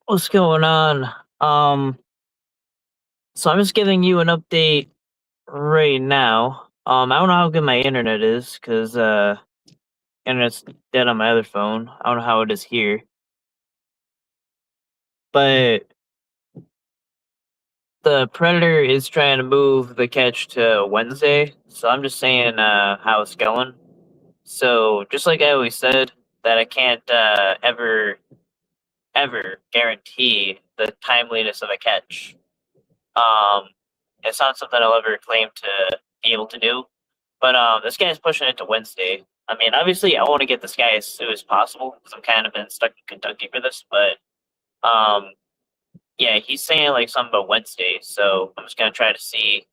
What's going on? So I'm just giving you an update right now. I don't know how good my internet is because internet's dead on my other phone. I don't know how it is here, but the Predator is trying to move the catch to Wednesday. So I'm just saying how it's going. So just like I always said, that I can't ever guarantee the timeliness of a catch. Um, it's not something I'll ever claim to be able to do. But this guy's pushing it to Wednesday. I mean, obviously, I want to get this guy as soon as possible because I'm kind of been stuck in Kentucky for this. But yeah, he's saying like something about Wednesday, so I'm just gonna try to see.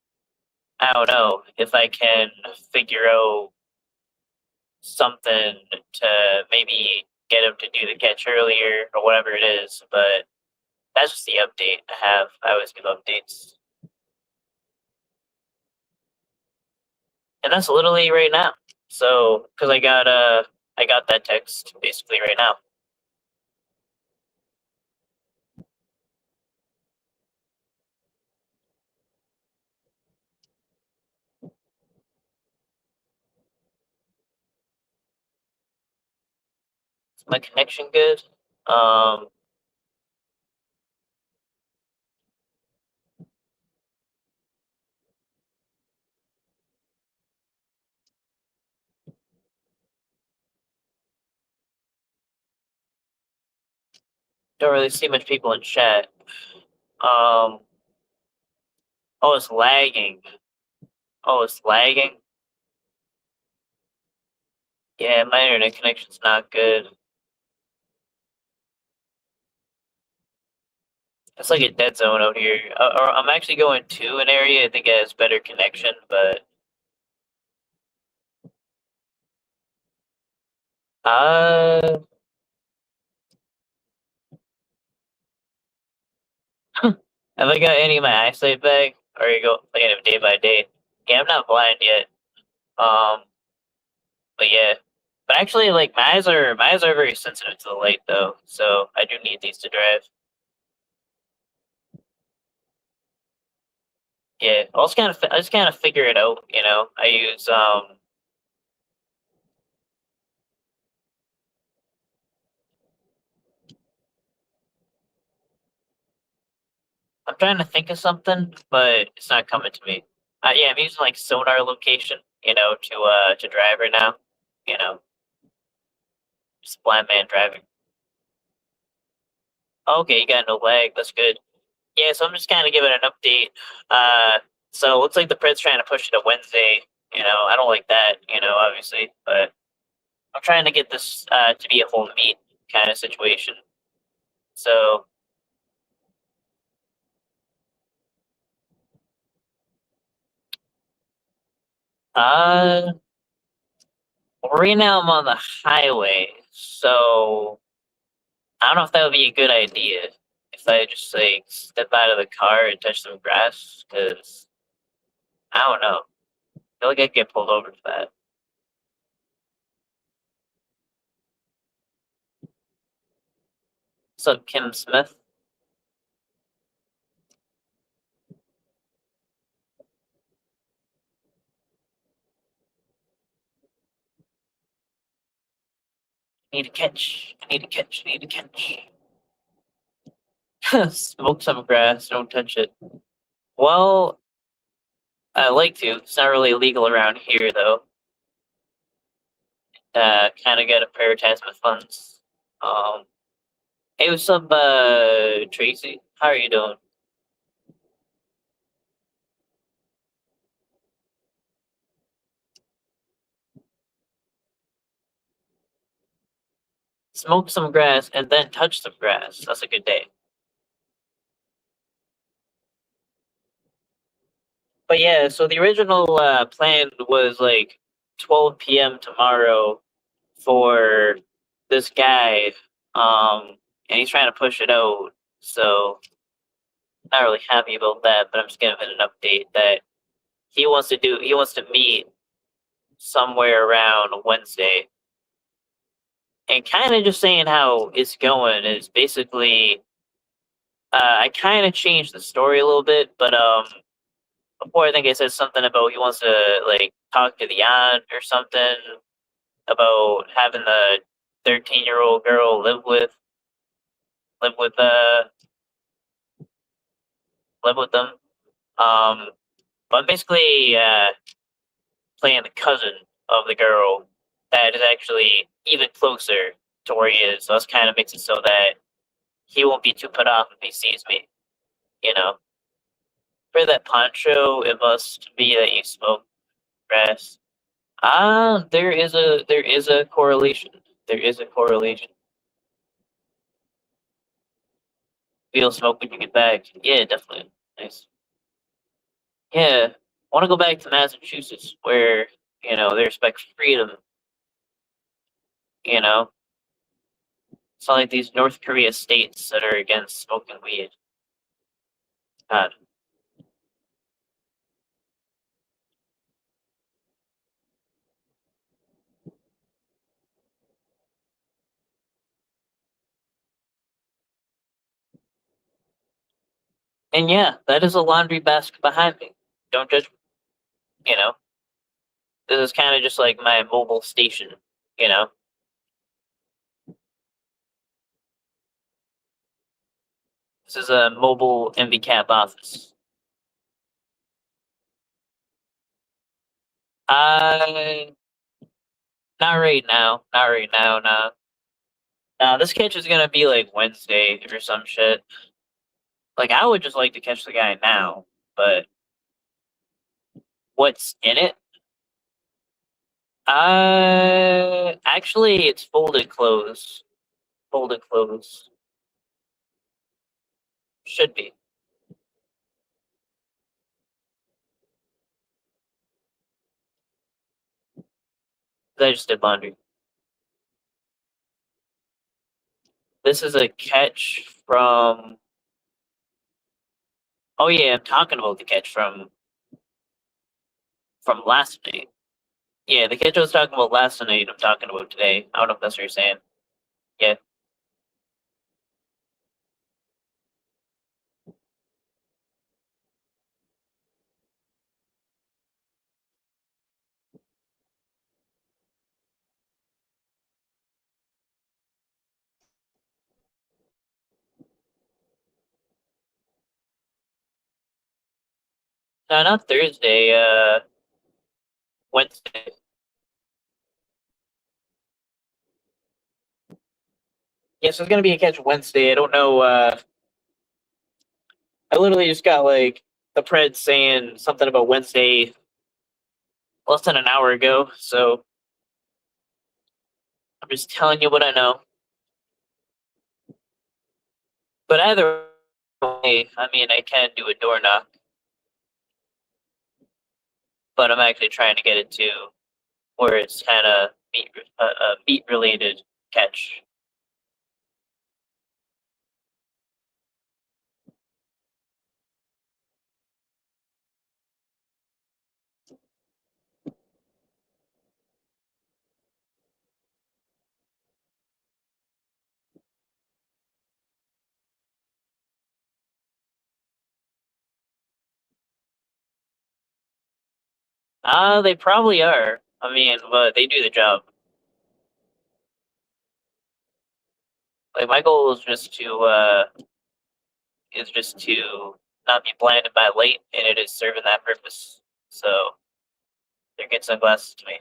I don't know if I can figure out something to maybe get him to do the catch earlier or whatever it is. But that's just the update I have. I always give updates, and that's literally right now. So, because I got that text basically right now. Is my connection good? Um, don't really see much people in chat. Um, oh, it's lagging. Oh, it's lagging. Yeah, my internet connection's not good. It's like a dead zone out here. I'm actually going to an area I think it has better connection, but uh, have I got any of my eyesight back? Or you go looking at it day by day? Yeah, I'm not blind yet. Um, but yeah, but actually, like my eyes are very sensitive to the light though, so I do need these to drive. Yeah, I just kind of figure it out. You know, I use I'm trying to think of something, but it's not coming to me. Yeah, I'm using like sonar location, you know, to drive right now. You know, just blind man driving. Okay, you got no lag. That's good. Yeah, so I'm just kind of giving an update. So it looks like the Preds trying to push it to Wednesday. You know, I don't like that. You know, obviously, but I'm trying to get this to be a whole meet kind of situation. So, uh, right now I'm on the highway, so I don't know if that would be a good idea if I just like step out of the car and touch some grass, because I don't know. I feel like I'd get pulled over for that. What's up, Kim Smith? Need a catch. I need a catch. I need a catch. Smoke some grass. Don't touch it. Well, I like to. It's not really illegal around here, though. Kind of got to prioritize my funds. Um, hey, what's up, Tracy? How are you doing? Smoke some grass and then touch some grass. That's a good day. But yeah, so the original plan was like 12 p.m. tomorrow for this guy, and he's trying to push it out. So not really happy about that, but I'm just giving an update that he wants to meet somewhere around Wednesday, and kind of just saying how it's going is basically I kind of changed the story a little bit, but before I think I said something about he wants to like talk to the aunt or something about having the 13-year-old girl live with uh live with them. Um, but I'm basically playing the cousin of the girl that is actually even closer to where he is. So this kind of makes it so that he won't be too put off if he sees me. You know, for that poncho, it must be that you smoke grass. There is a correlation. There is a correlation. Feel smoke when you get back. Yeah, definitely. Nice. Yeah. I want to go back to Massachusetts where, they respect freedom, you know. It's not like these North Korea states that are against smoking weed. God. And yeah, that is a laundry basket behind me. Don't judge me, you know. This is kind of just like my mobile station, you know. This is a mobile MV Cap office. Uh, Not right now. Not right now, no. This catch is gonna be like Wednesday or some shit. Like I would just like to catch the guy now, but what's in it? Actually, it's folded clothes. Folded clothes should be. 'Cause I just did laundry. This is a catch from. Oh yeah, I'm talking about the catch from last night. Yeah, the catch I was talking about last night. I'm talking about today. I don't know if that's what you're saying. Yeah. No, not Thursday. Wednesday. Yes, it's gonna be a catch Wednesday. I don't know. I literally just got like the Preds saying something about Wednesday less than an hour ago. So I'm just telling you what I know. But either way, I mean, I can do a door knock, but I'm actually trying to get it to where it's kind of meat related catch. They probably are. I mean, but they do the job. Like my goal is just to not be blinded by light, and it is serving that purpose. So they're good sunglasses to me.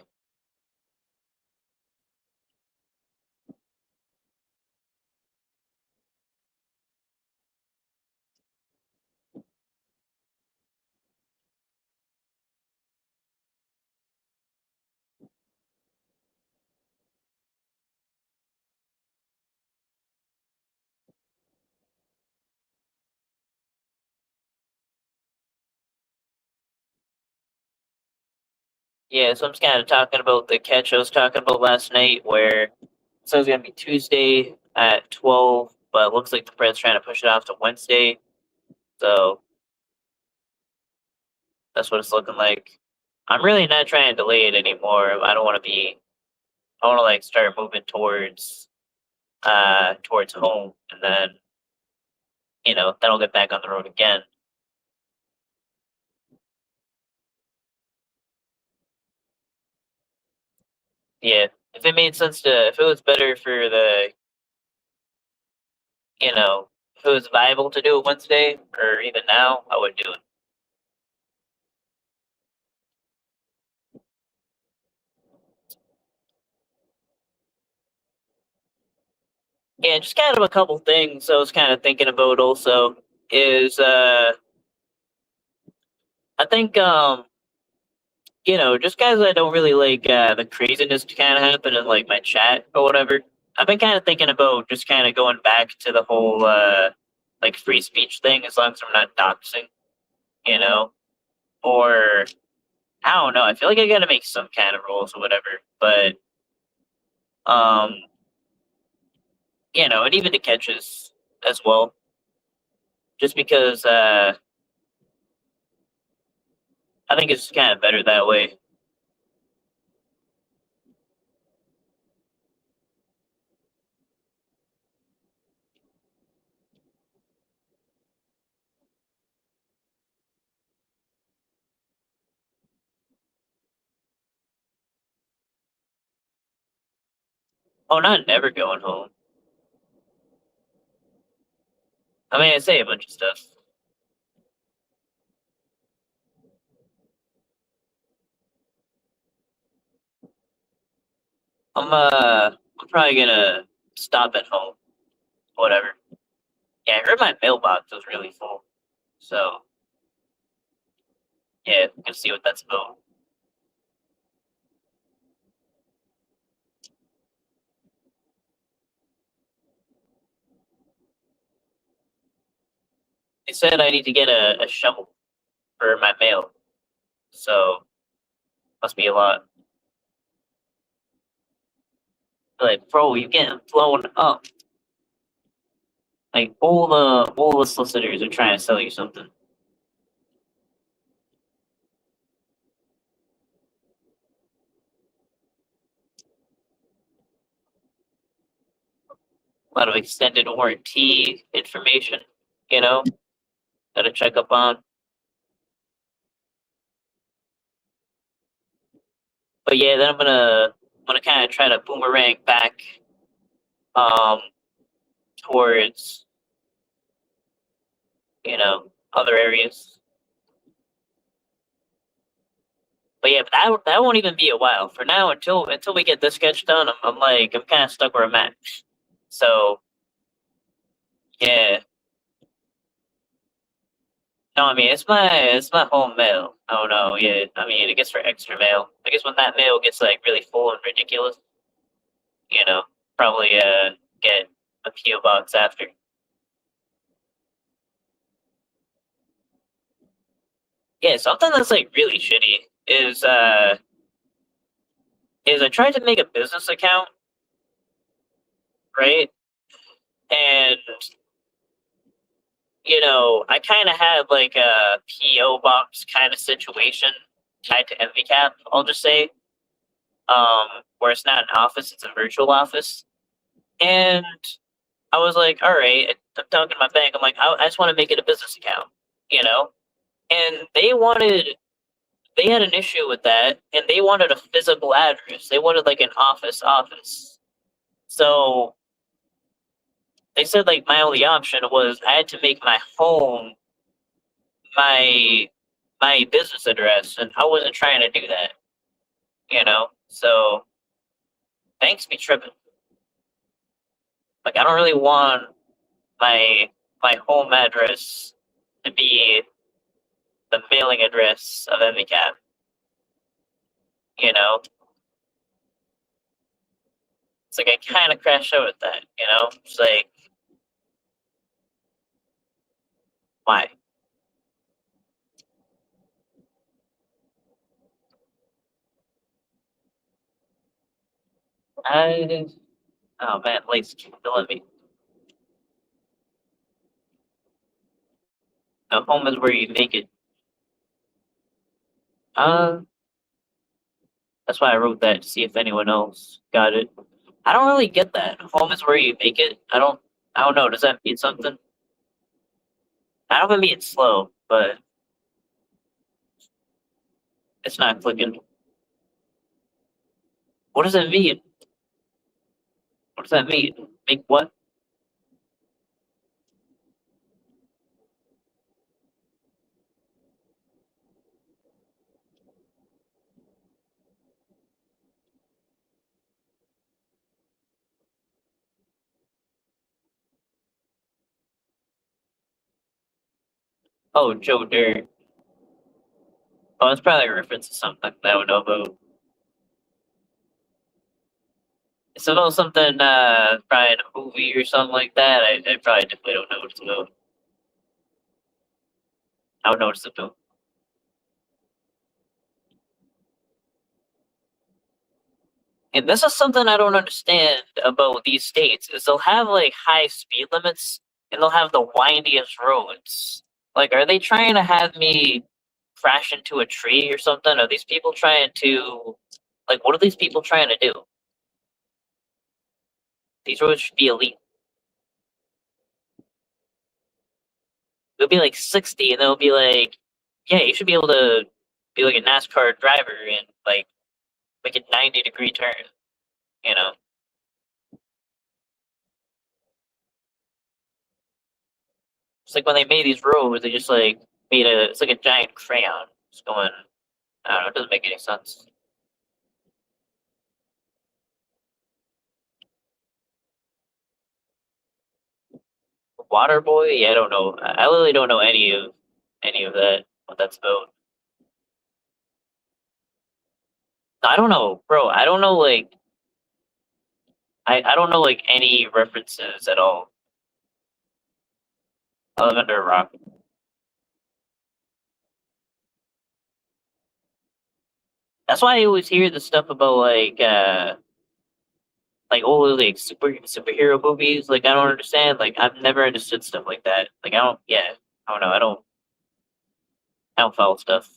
Yeah, so I'm just kind of talking about the catch I was talking about last night, where it says it's gonna be Tuesday at 12, but it looks like the Preds trying to push it off to Wednesday. So that's what it's looking like. I'm really not trying to delay it anymore. I don't want to be. I want to like start moving towards home, and then then I'll get back on the road again. Yeah, if it made sense if it was better for if it was viable to do it Wednesday or even now, I would do it. Yeah, just kind of a couple things I was kind of thinking about also is I think just guys I don't really like the craziness to kind of happen in like my chat or whatever. I've been kind of thinking about just kind of going back to the whole like free speech thing as long as I'm not doxing, you know, or I don't know. I feel like I got to make some kind of rules or whatever, but um, and even the catches as well, just because I think it's kind of better that way. Oh, not never going home. I mean, I say a bunch of stuff. I'm probably gonna stop at home. Whatever. Yeah, I heard my mailbox was really full. So yeah, gonna see what that's about. They said I need to get a shovel for my mail. So must be a lot. Like, bro, you getting blown up. Like all the solicitors are trying to sell you something. A lot of extended warranty information, you know, gotta check up on. But yeah, then I'm gonna kind of try to boomerang back um towards other areas. But yeah, but that won't even be a while. For now, until we get this sketch done, I'm kind of stuck where I'm at. So yeah, no, I mean it's my home mail. Oh no, yeah, I mean it gets for extra mail. I guess when that mail gets like really full and ridiculous, you know, probably get a PO box after. Yeah, something that's like really shitty is I tried to make a business account, right? And I kind of had like a PO box kind of situation tied to MVCap. I'll just say, where it's not an office, it's a virtual office. And I was like, all right, I'm talking to my bank. I'm like, I just want to make it a business account, you know. And they had an issue with that, and they wanted a physical address. They wanted like an office. So they said like my only option was I had to make my home my my business address, and I wasn't trying to do that, So banks be tripping. Like I don't really want my my home address to be the mailing address of MVCAP. You know, it's like I kind of crash out with that. It's like why? I oh man, Lace keep killing me. Now, home is where you make it. Uh, that's why I wrote that to see if anyone else got it. I don't really get that. Home is where you make it. I don't know. Does that mean something? I don't know if I'm being slow, but it's not clicking. What does that mean? What does that mean? Make what? Oh, Joe Dirt. Oh, it's probably a reference to something that I would know about. It's about something, probably in a movie or something like that. I probably definitely don't know what it's about. I would know what it's about. And this is something I don't understand about these states is they'll have like high speed limits and they'll have the windiest roads. Like, are they trying to have me crash into a tree or something? Are these people trying to, like, what are these people trying to do? These roads should be elite. It'll be like 60 and they'll be like, yeah, you should be able to be like a NASCAR driver and like make a 90-degree turn, you know? It's like when they made these roads, they just like made it's like a giant crayon. Just going, I don't know, it doesn't make any sense. Water Boy? Yeah, I don't know. I literally don't know any of that. What that's about? I don't know, bro. I don't know like I don't know like any references at all. I live under a rock. That's why I always hear the stuff about like old like superhero movies. Like I don't understand. Like I've never understood stuff like that. Like I don't. Yeah, I don't know. I don't follow stuff.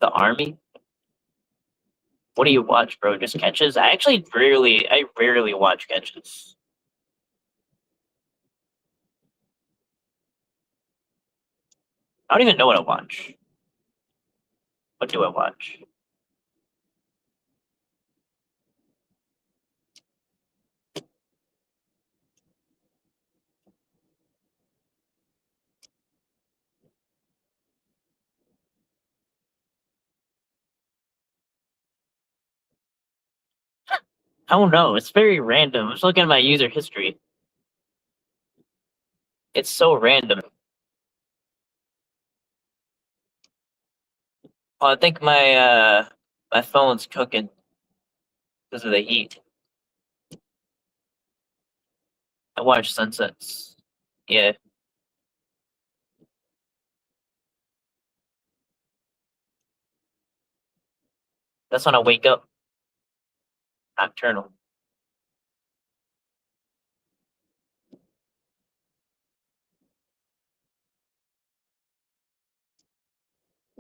The army. What do you watch, bro? Just catches? I rarely watch catches. I don't even know what I watch. What do I watch? I don't know. It's very random. I'm just looking at my user history. It's so random. Well, I think my phone's cooking because of the heat. I watch sunsets. Yeah, that's when I wake up. Nocturnal.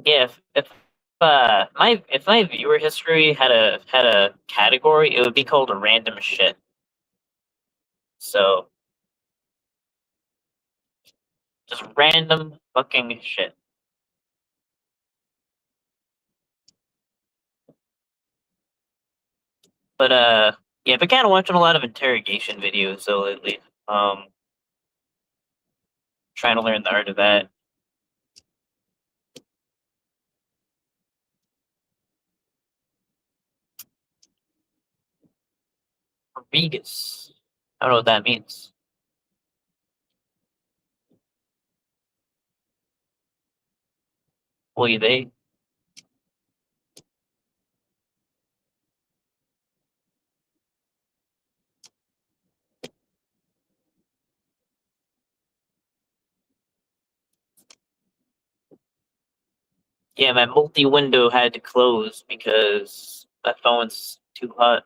Yeah, if my if my viewer history had a category, it would be called random shit. So just random fucking shit. But yeah, I've been kind of watching a lot of interrogation videos though lately. Um, trying to learn the art of that. Rodriguez. I don't know what that means. Will they? Yeah, my multi window had to close because my phone's too hot.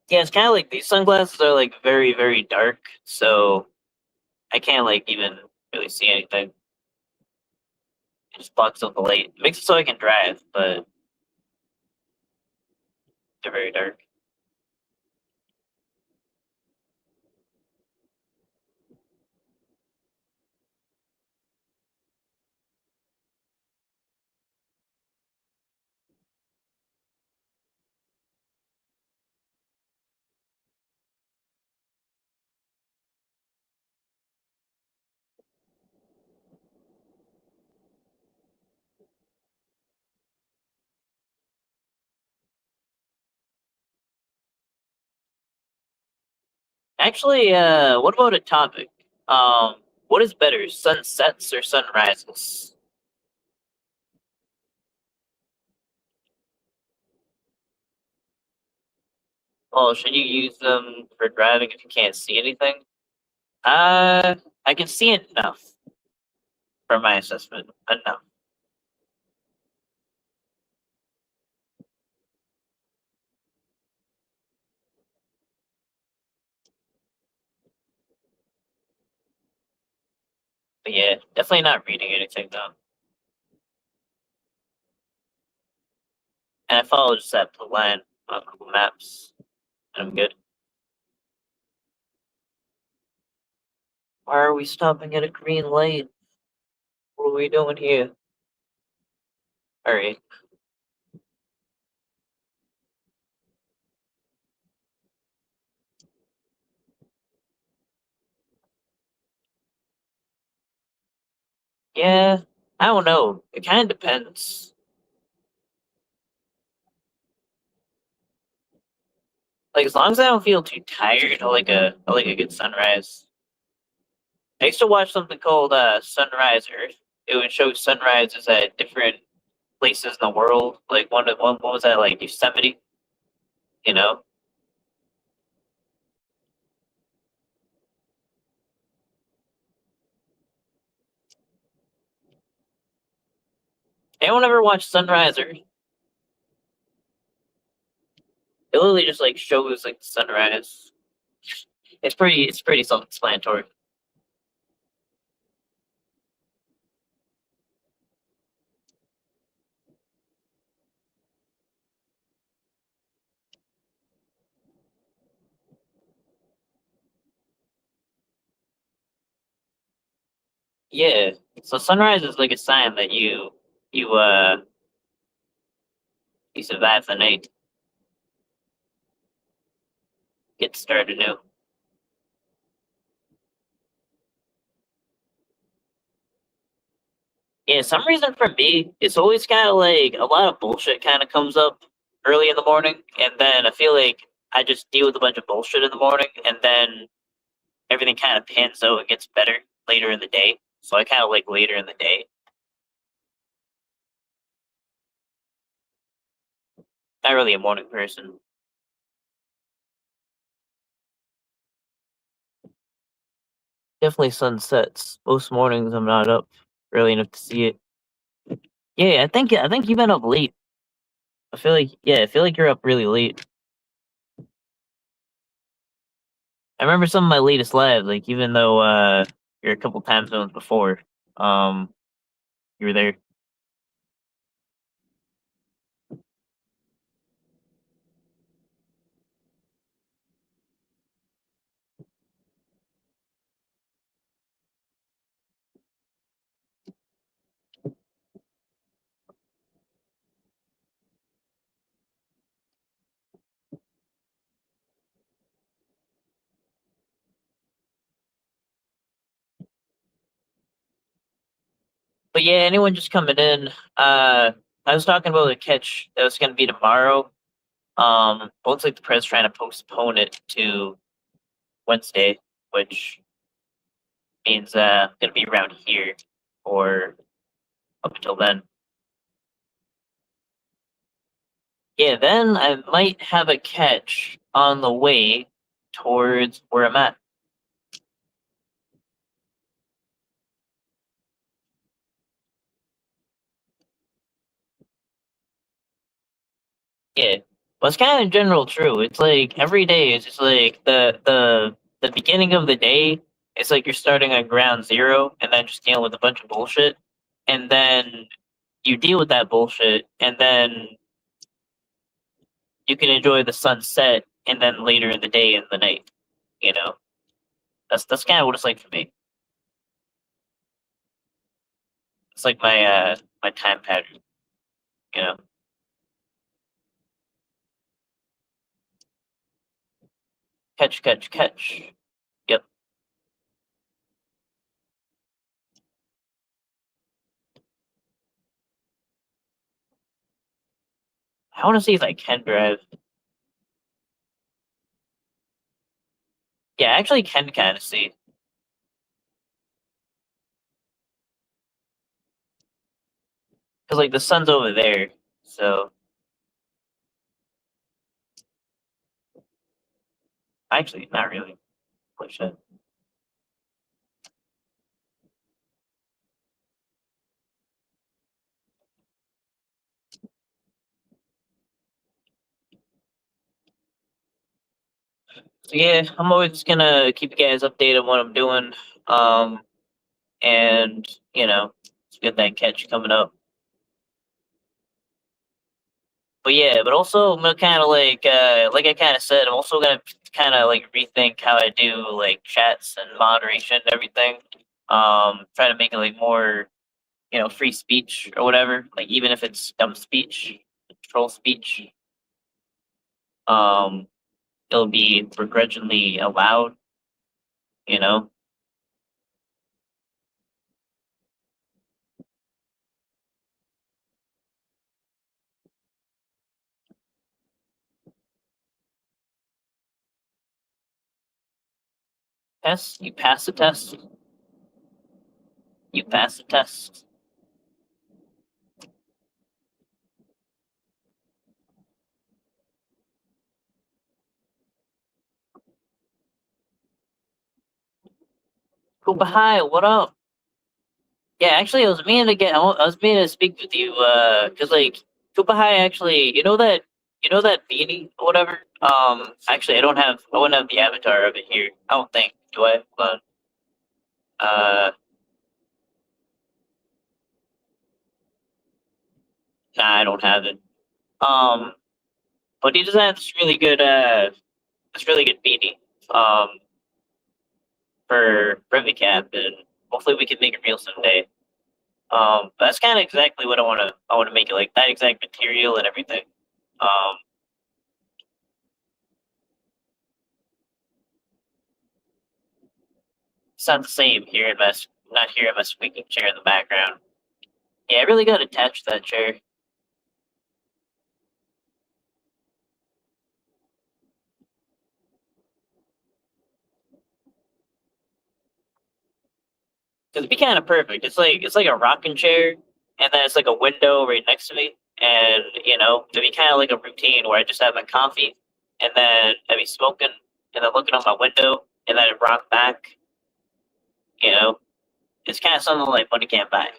Yeah, it's kind of like these sunglasses are like very very dark, so I can't like even really see anything. It just blocks out the light. It makes it so I can drive, but They're very dark. Actually, what about a topic? What is better, sunsets or sunrises? Well, should you use them for driving if you can't see anything? I can see enough for my assessment. Enough. But yeah, definitely not reading anything though. And I follow just that blue line on Google Maps, and I'm good. Why are we stopping at a green light? What are we doing here? Alright. Yeah, I don't know. It kind of depends. Like as long as I don't feel too tired, I like a good sunrise. I used to watch something called Sunrise Earth. It would show sunrises at different places in the world. Like one was at like Yosemite, you know. Anyone ever watch Sunrise Earth? It literally just like shows like the sunrise. It's pretty self-explanatory. Yeah. So sunrise is like a sign that you you survive the night, get started new. Yeah, some reason for me, it's always kind of like a lot of bullshit kind of comes up early in the morning, and then I feel like I just deal with a bunch of bullshit in the morning, and then everything kind of pans out and gets better later in the day. So I kind of like later in the day. Not really a morning person. Definitely sunsets. Most mornings I'm not up early enough to see it. Yeah, I think you've been up late. I feel like you're up really late. I remember some of my latest lives, like even though you're a couple time zones before, um, you were there. But yeah, anyone just coming in, I was talking about a catch that was gonna be tomorrow. Looks like the press trying to postpone it to Wednesday, which means I'm gonna be around here or up until then. Yeah, then I might have a catch on the way towards where I'm at. Yeah, but it's kind of in general true. It's like every day it's just like the beginning of the day. It's like you're starting on ground zero and then just dealing with a bunch of bullshit, and then you deal with that bullshit, and then you can enjoy the sunset and then later in the day and the night. You know, that's kind of what it's like for me. It's like my time pattern. You know, catch, catch, catch. Yep. I want to see if I can drive. Yeah, I actually can kind of see because like the sun's over there. So actually, not really. Push it. So yeah, I'm always gonna keep you guys updated on what I'm doing. Um, and it's good that catch coming up. But yeah, but also I'm gonna kind of like I kind of said, I'm also gonna kind of like rethink how I do like chats and moderation and everything. Try to make it like more free speech or whatever. Like even if it's dumb speech, troll speech, um, it'll be begrudgingly allowed. You know, test you pass the test, you pass the test. Go hi, what up? Yeah, actually, I was meaning to I was meaning to speak with you, cause like Kupahai actually, you know that beanie or whatever. Actually, I wouldn't have the avatar of it here. I don't think, do I? But uh, nah, I don't have it. Um, but he does have this really good beanie, um, for Rivicap, and hopefully we can make it real someday. But that's kind of exactly what I want to make it like that exact material and everything. Um, it's not the same here in not here in my squeaking chair in the background. Yeah, I really got attached to that chair. Cause it'd be kind of perfect. It's like a rocking chair, and then it's like a window right next to me, and it'd be kind of like a routine where I just have my coffee, and then I'd be smoking, and then looking out my window, and then I'd rock back. You know, it's kind of something like money can't buy.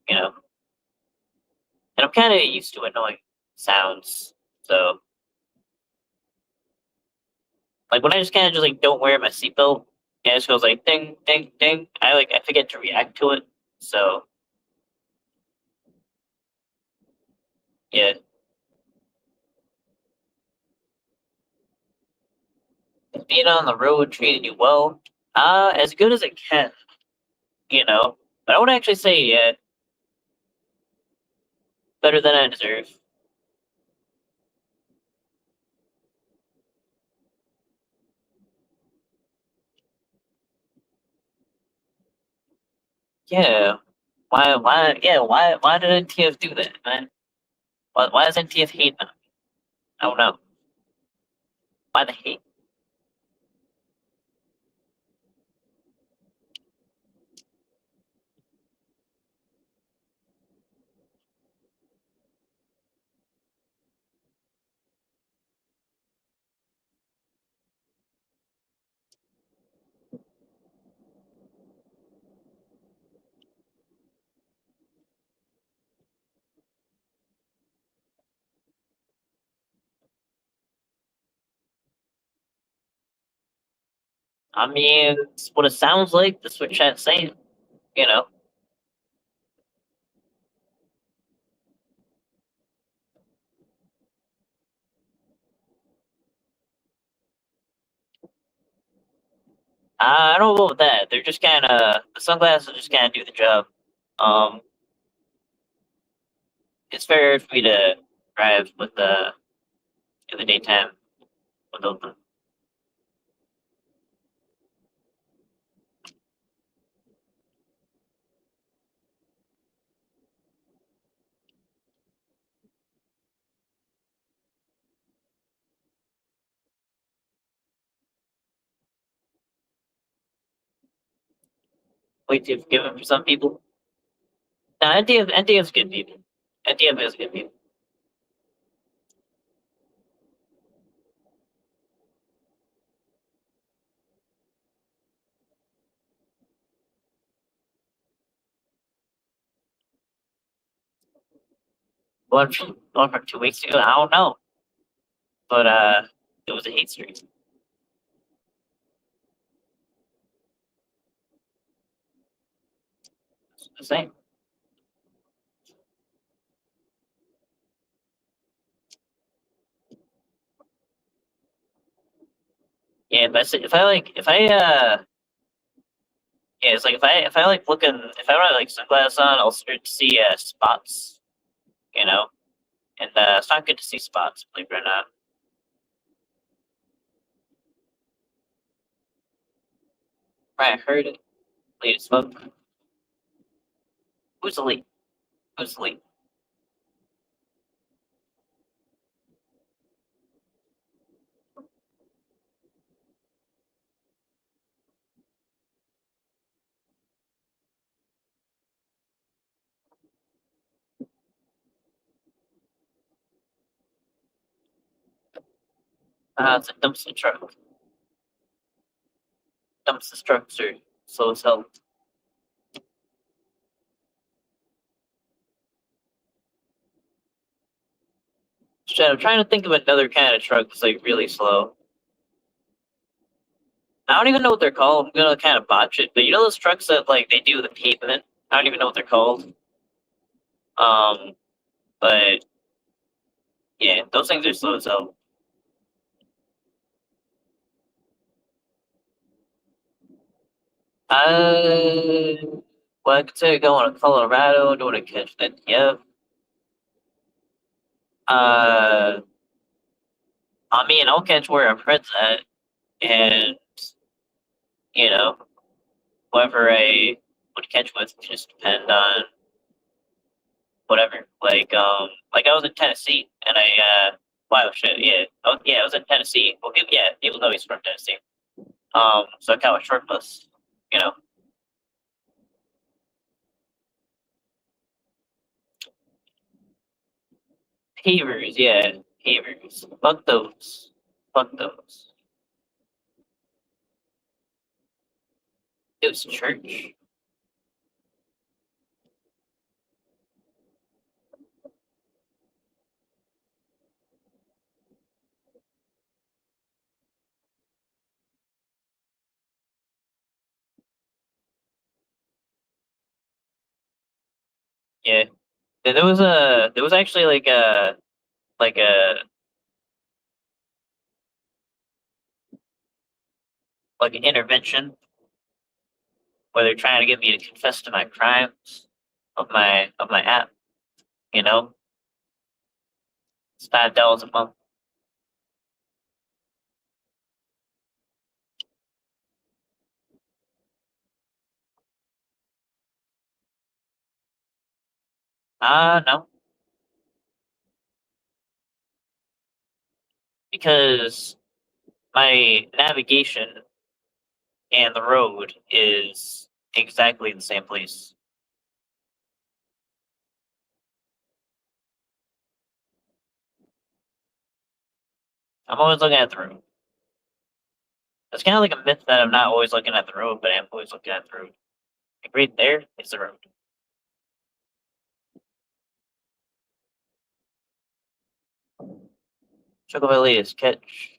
You know, and I'm kind of used to annoying sounds. So like when I just kind of just like don't wear my seatbelt, and it just goes like ding ding ding. I forget to react to it. So yeah, being on the road treated you well. As good as it can, you know. But I would actually say, yeah, better than I deserve. Yeah. Why did NTF do that, man? Why does NTF hate them? I don't know. Why the hate? I mean, it's what it sounds like. That's what chat's saying. You know. I don't know about that. They're just kind of the sunglasses just kind of do the job. Um, it's very hard for me to drive with the in the daytime without them. Way too forgiving for some people. No, NTF's good people. NTF is good people. One from 2 weeks ago. I don't know, but it was a hate stream. It's the same. Yeah, but if I like if I yeah, it's like if I like looking if I want like sunglasses on, I'll start to see spots, you know, and it's not good to see spots, believe it or not. Right, I heard it. Late smoke. Who's the lead? Who's the lead? It's a dumpster truck. Dumpster trucks are slow as hell. Shit, I'm trying to think of another kind of truck that's like really slow. I don't even know what they're called. I'm gonna kind of botch it, but you know those trucks that like they do the pavement. I don't even know what they're called. Um, but yeah, those things are slow as hell. Uh, well, I could say going to Colorado, doing a catch that. Yeah. Uh, I mean, I'll catch where I'm friends at, and you know, whoever I would catch with just depend on whatever. Like I was in Tennessee, and wow, shit, yeah, oh yeah, I was in Tennessee. Well, people know he's from Tennessee. So I caught a short bus, you know, pavers, yeah, pavers. Fuck those, fuck those. It was church. Yeah, there was actually like a like an intervention where they're trying to get me to confess to my crimes of my app. You know, it's $5 a month. No, because my navigation and the road is exactly the same place. I'm always looking at the road. It's kind of like a myth that I'm not always looking at the road, but I'm always looking at the road. Like right there is the road. Chocobilly is catch.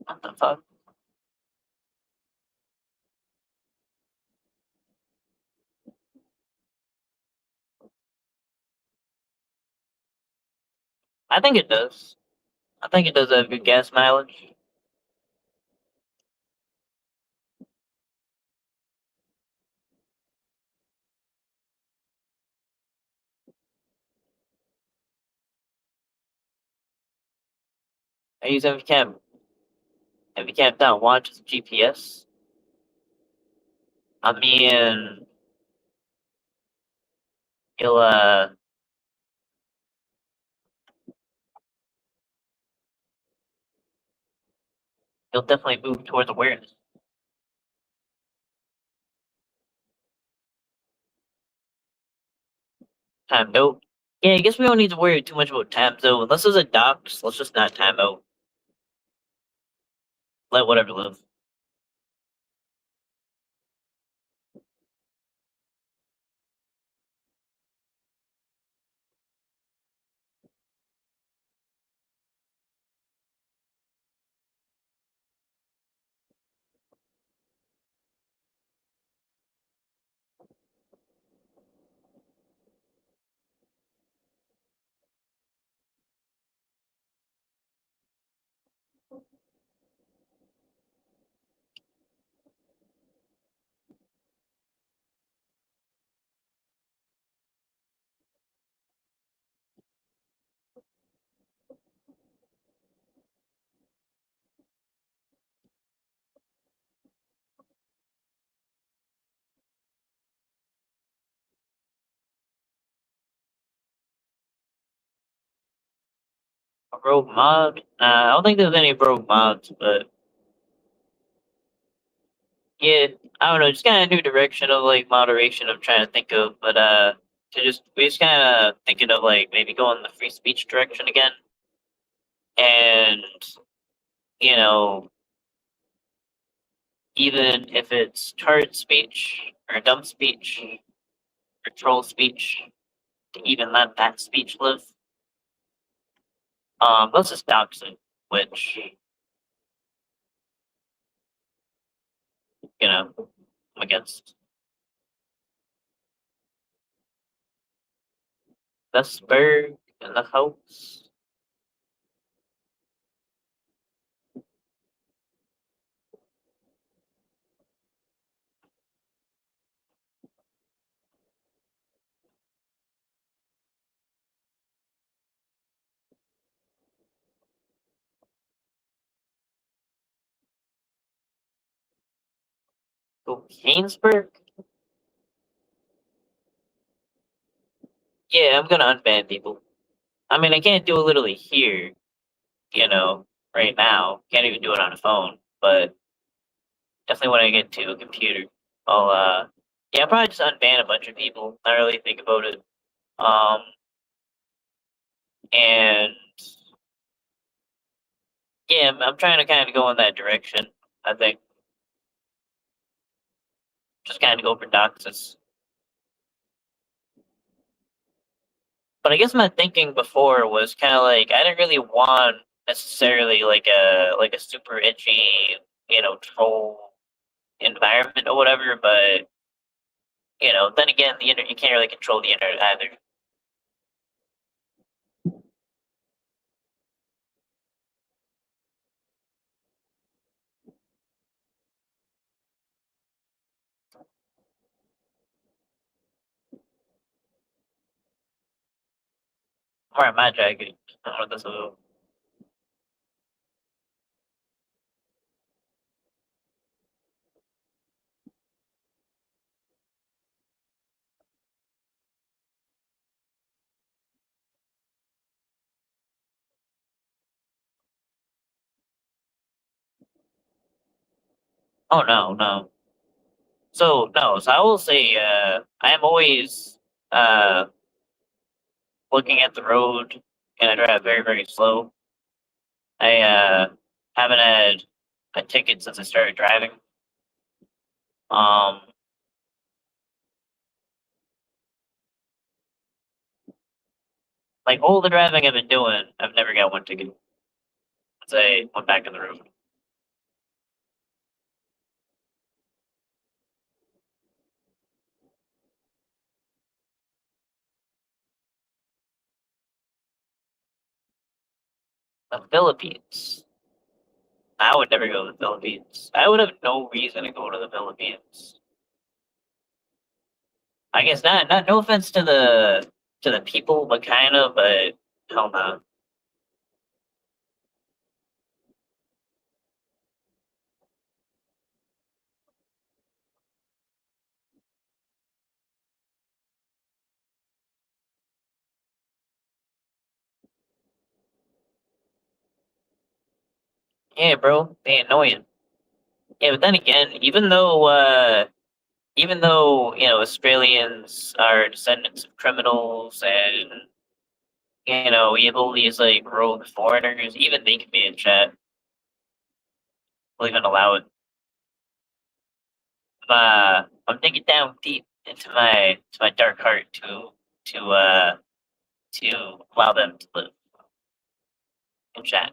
What the fuck? I think it does. I think it does have good gas mileage. I use heavy cam down watch as GPS. I mean, you'll you'll definitely move towards awareness. Time out. Yeah, I guess we don't need to worry too much about time though. Unless there's a docs, let's just not time out. Let whatever live. A rogue mod? I don't think there's any rogue mods, but yeah, I don't know. Just kind of new direction of like moderation I'm trying to think of, but to just we just kind of thinking of like maybe going the free speech direction again, and you know even if it's turd speech or dumb speech or troll speech, to even let that speech live. Let's just dox it, which I'm against. Vesberg in the house. Gainsburg? Yeah, I'm gonna unban people. I mean, I can't do it literally here, you know, right now. Can't even do it on a phone, but definitely when I get to a computer, I'll, yeah, I'll probably just unban a bunch of people, not really think about it. Um, and yeah, I'm trying to kind of go in that direction. I think just kind of go for doxes. But I guess my thinking before was kind of like I didn't really want necessarily like a super edgy, troll environment or whatever. But then again, the internet you can't really control the internet either. Or am I dragging? I don't know what that's about. Oh no, no. So no, so I will say I am always uh looking at the road and I drive very, very slow. I haven't had a ticket since I started driving. Um like all the driving I've been doing, I've never got one ticket since I went back on the road. The Philippines. I would never go to the Philippines. I would have no reason to go to the Philippines. I guess not no offense to the people, but kind of, but hell no. Yeah, bro, they annoying. Yeah, but then again, even though, you know, Australians are descendants of criminals and, you know, we have all these like rogue foreigners, even they can be in chat. We'll even allow it. I'm digging down deep into my dark heart to uh to allow them to live in chat.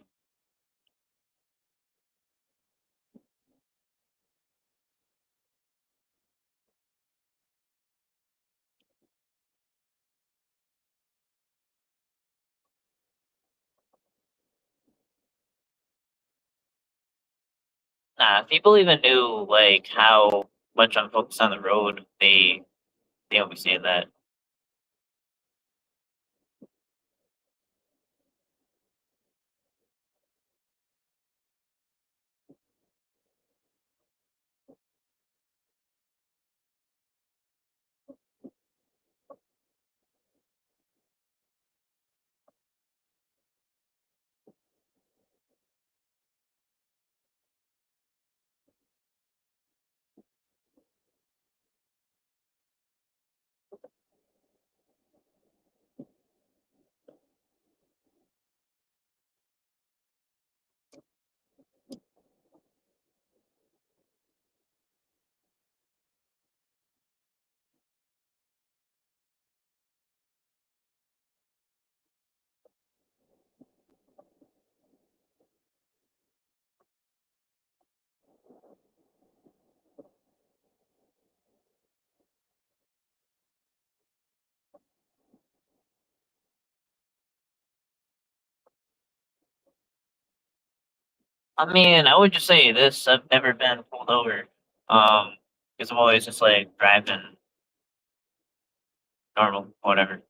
If people even knew like how much I'm focused on the road, they always say that. I mean, I would just say this: I've never been pulled over, because I'm always just like driving normal, whatever.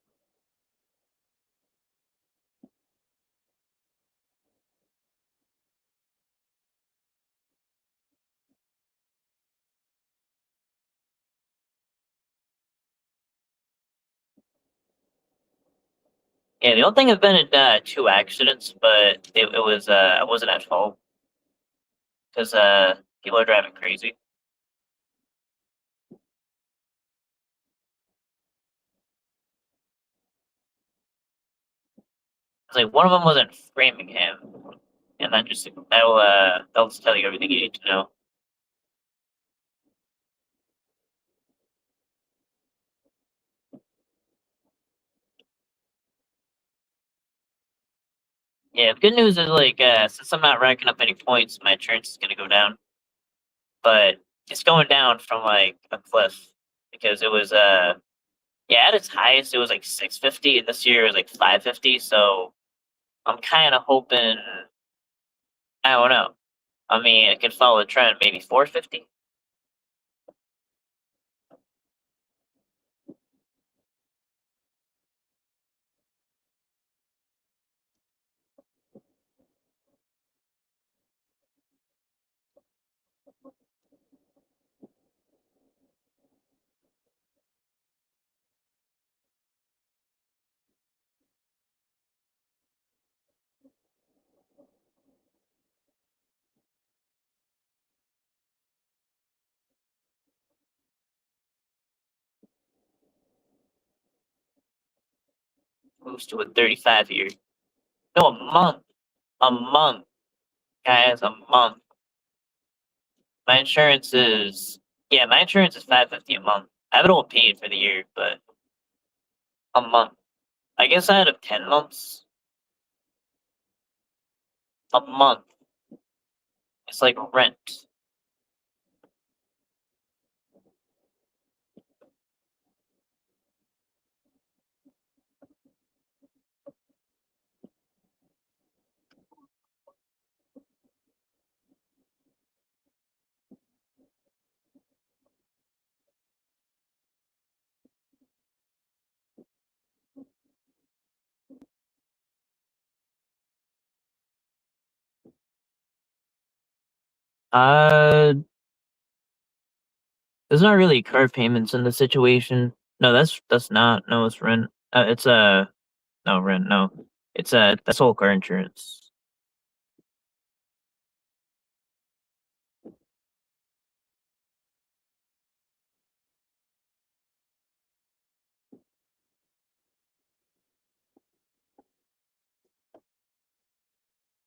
Yeah, the only thing I've been in two accidents, but it was I wasn't at fault because people are driving crazy. It's like one of them was in Framingham, and that'll just tell you everything you need to know. Yeah, the good news is like since I'm not racking up any points, my insurance is gonna go down, but it's going down from like a cliff because it was yeah, at its highest it was like 650, and this year it was like 550. So I'm kind of hoping, I don't know. I mean, it could follow the trend, maybe 450. Moves to a 35 year. No, a month. A month, guys, a month. My insurance is Yeah, my insurance is 550 a month. I have it all paid for the year, but a month. I guess out of 10 months, a month. It's like rent. Uh, there's not really car payments in the situation. No, that's not. No, it's rent. It's no rent. No, it's that's whole car insurance.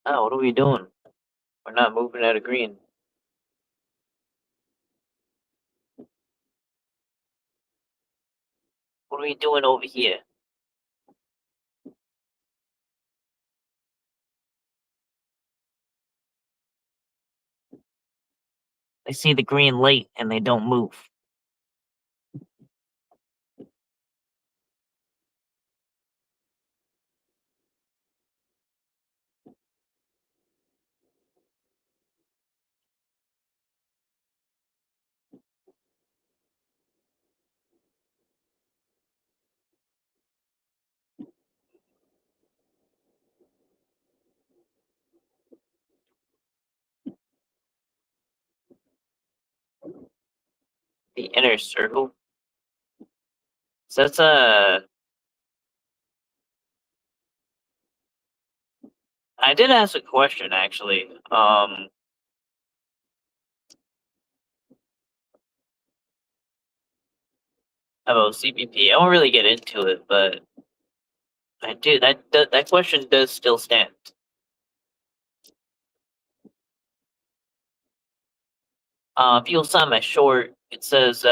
Oh, what are we doing? We're not moving out of green. What are we doing over here? They see the green light and they don't move. The inner circle. So that's I did ask a question actually. About CPP. I won't really get into it, but I do. That question does still stand. If you'll sign my short, it says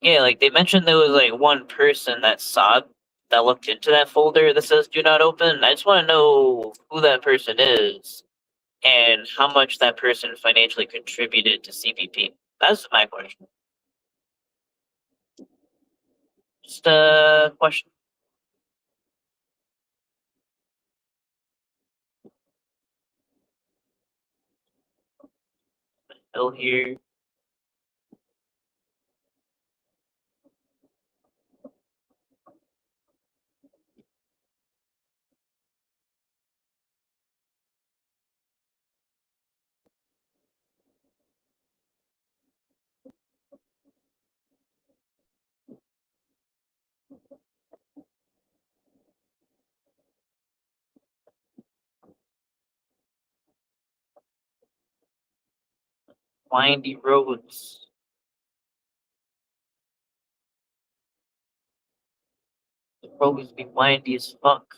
yeah, like they mentioned there was like one person that saw that looked into that folder that says "Do not open." I just want to know who that person is and how much that person financially contributed to CPP. That's my question. Just a question. Still here. Windy roads. The roads be windy as fuck.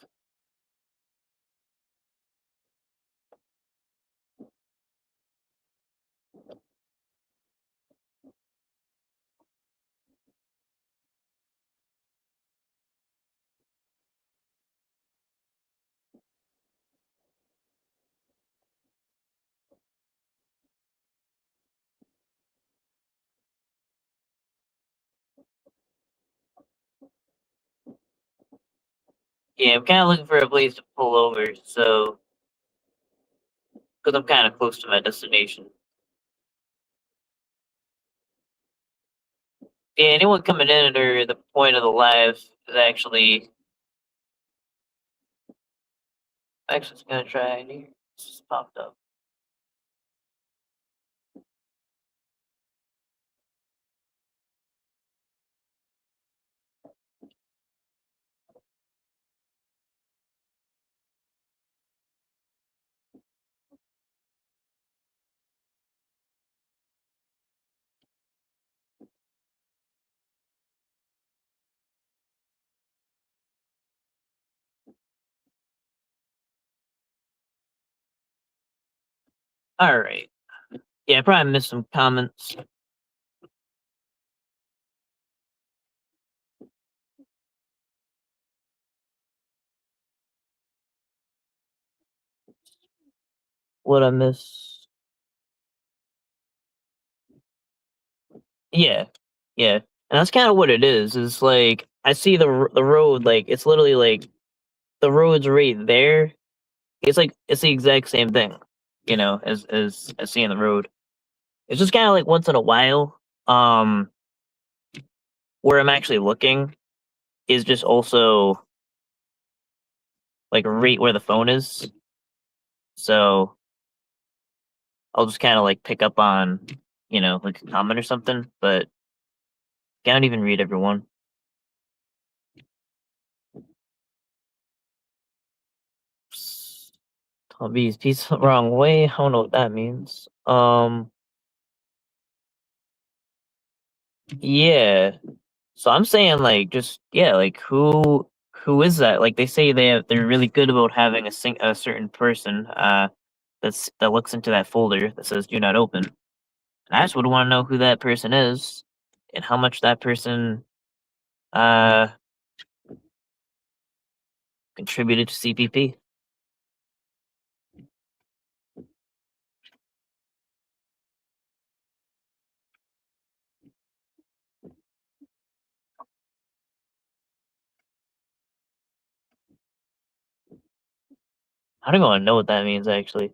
Yeah, I'm kind of looking for a place to pull over, so because I'm kind of close to my destination. Yeah, anyone coming in or the point of the live is actually just gonna try and here. It's just popped up. All right. Yeah, I probably missed some comments. What I miss? Yeah, yeah, and that's kind of what it is. It's like I see the road, like it's literally like the road's right there. It's like it's the exact same thing, as seeing the road. It's just kind of like once in a while, where I'm actually looking is just also like right where the phone is. So I'll just kind of like pick up on, like a comment or something, but I can't even read everyone. Hobbies, piece the wrong way. I don't know what that means. Yeah. So I'm saying like just yeah, like who is that? Like they say they're really good about having a certain person that looks into that folder that says do not open. I just would want to know who that person is and how much that person uh contributed to CPP. I don't even know what that means actually.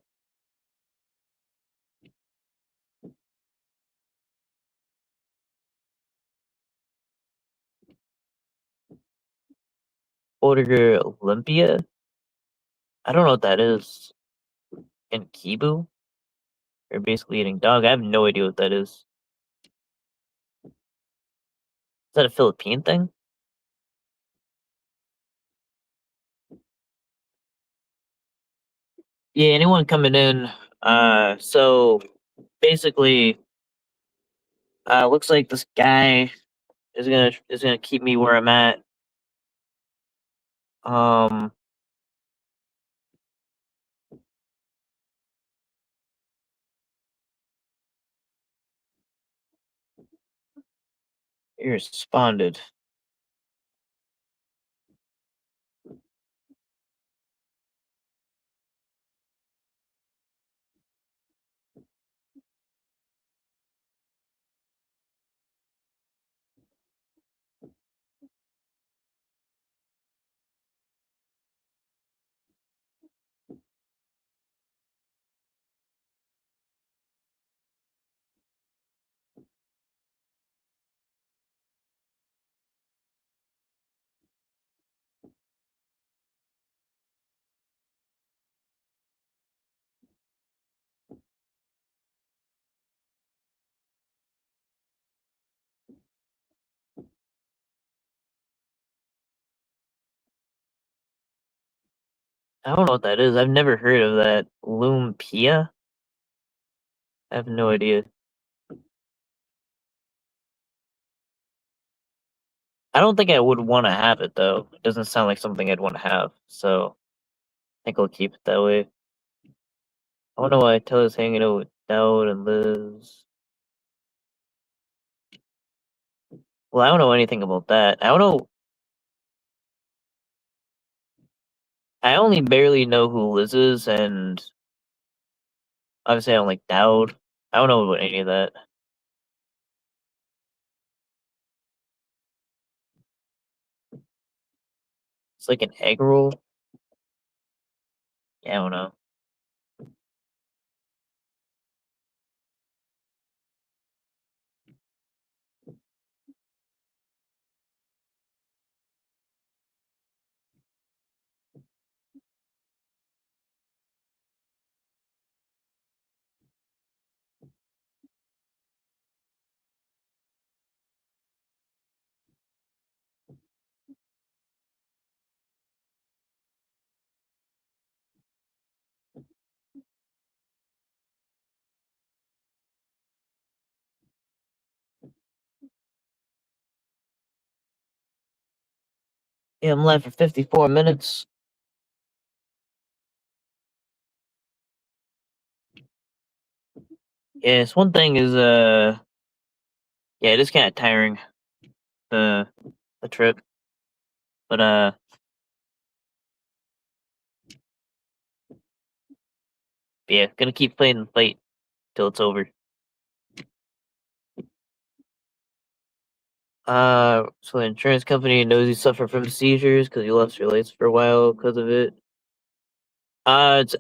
Order Olympia? I don't know what that is. And Kibu? Or basically eating dog. I have no idea what that is. Is that a Philippine thing? Yeah, anyone coming in. So basically, looks like this guy is gonna keep me where I'm at. Um, he responded. I don't know what that is. I've never heard of that. Lumpia? I have no idea. I don't think I would want to have it though. It doesn't sound like something I'd want to have. So I think I'll keep it that way. I wonder why Taylor's hanging out with Dowd and Liz. Well, I don't know anything about that. I don't know. I only barely know who Liz is, and obviously I don't like Dowd. I don't know about any of that. It's like an egg roll. Yeah, I don't know. Yeah, I'm live for 54 minutes. Yes, one thing is yeah, it is kind of tiring the the trip, but yeah, gonna keep playing the fight till it's over. So the insurance company knows you suffer from seizures because you lost your lights for a while because of it.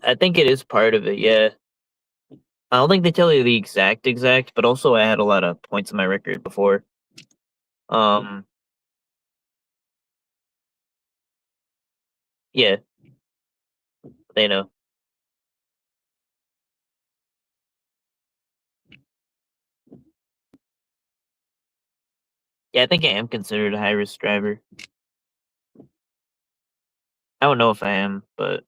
I think it is part of it. Yeah, I don't think they tell you the exact, but also I had a lot of points in my record before. Um, yeah, they know. Yeah, I think I am considered a high risk driver. I don't know if I am, but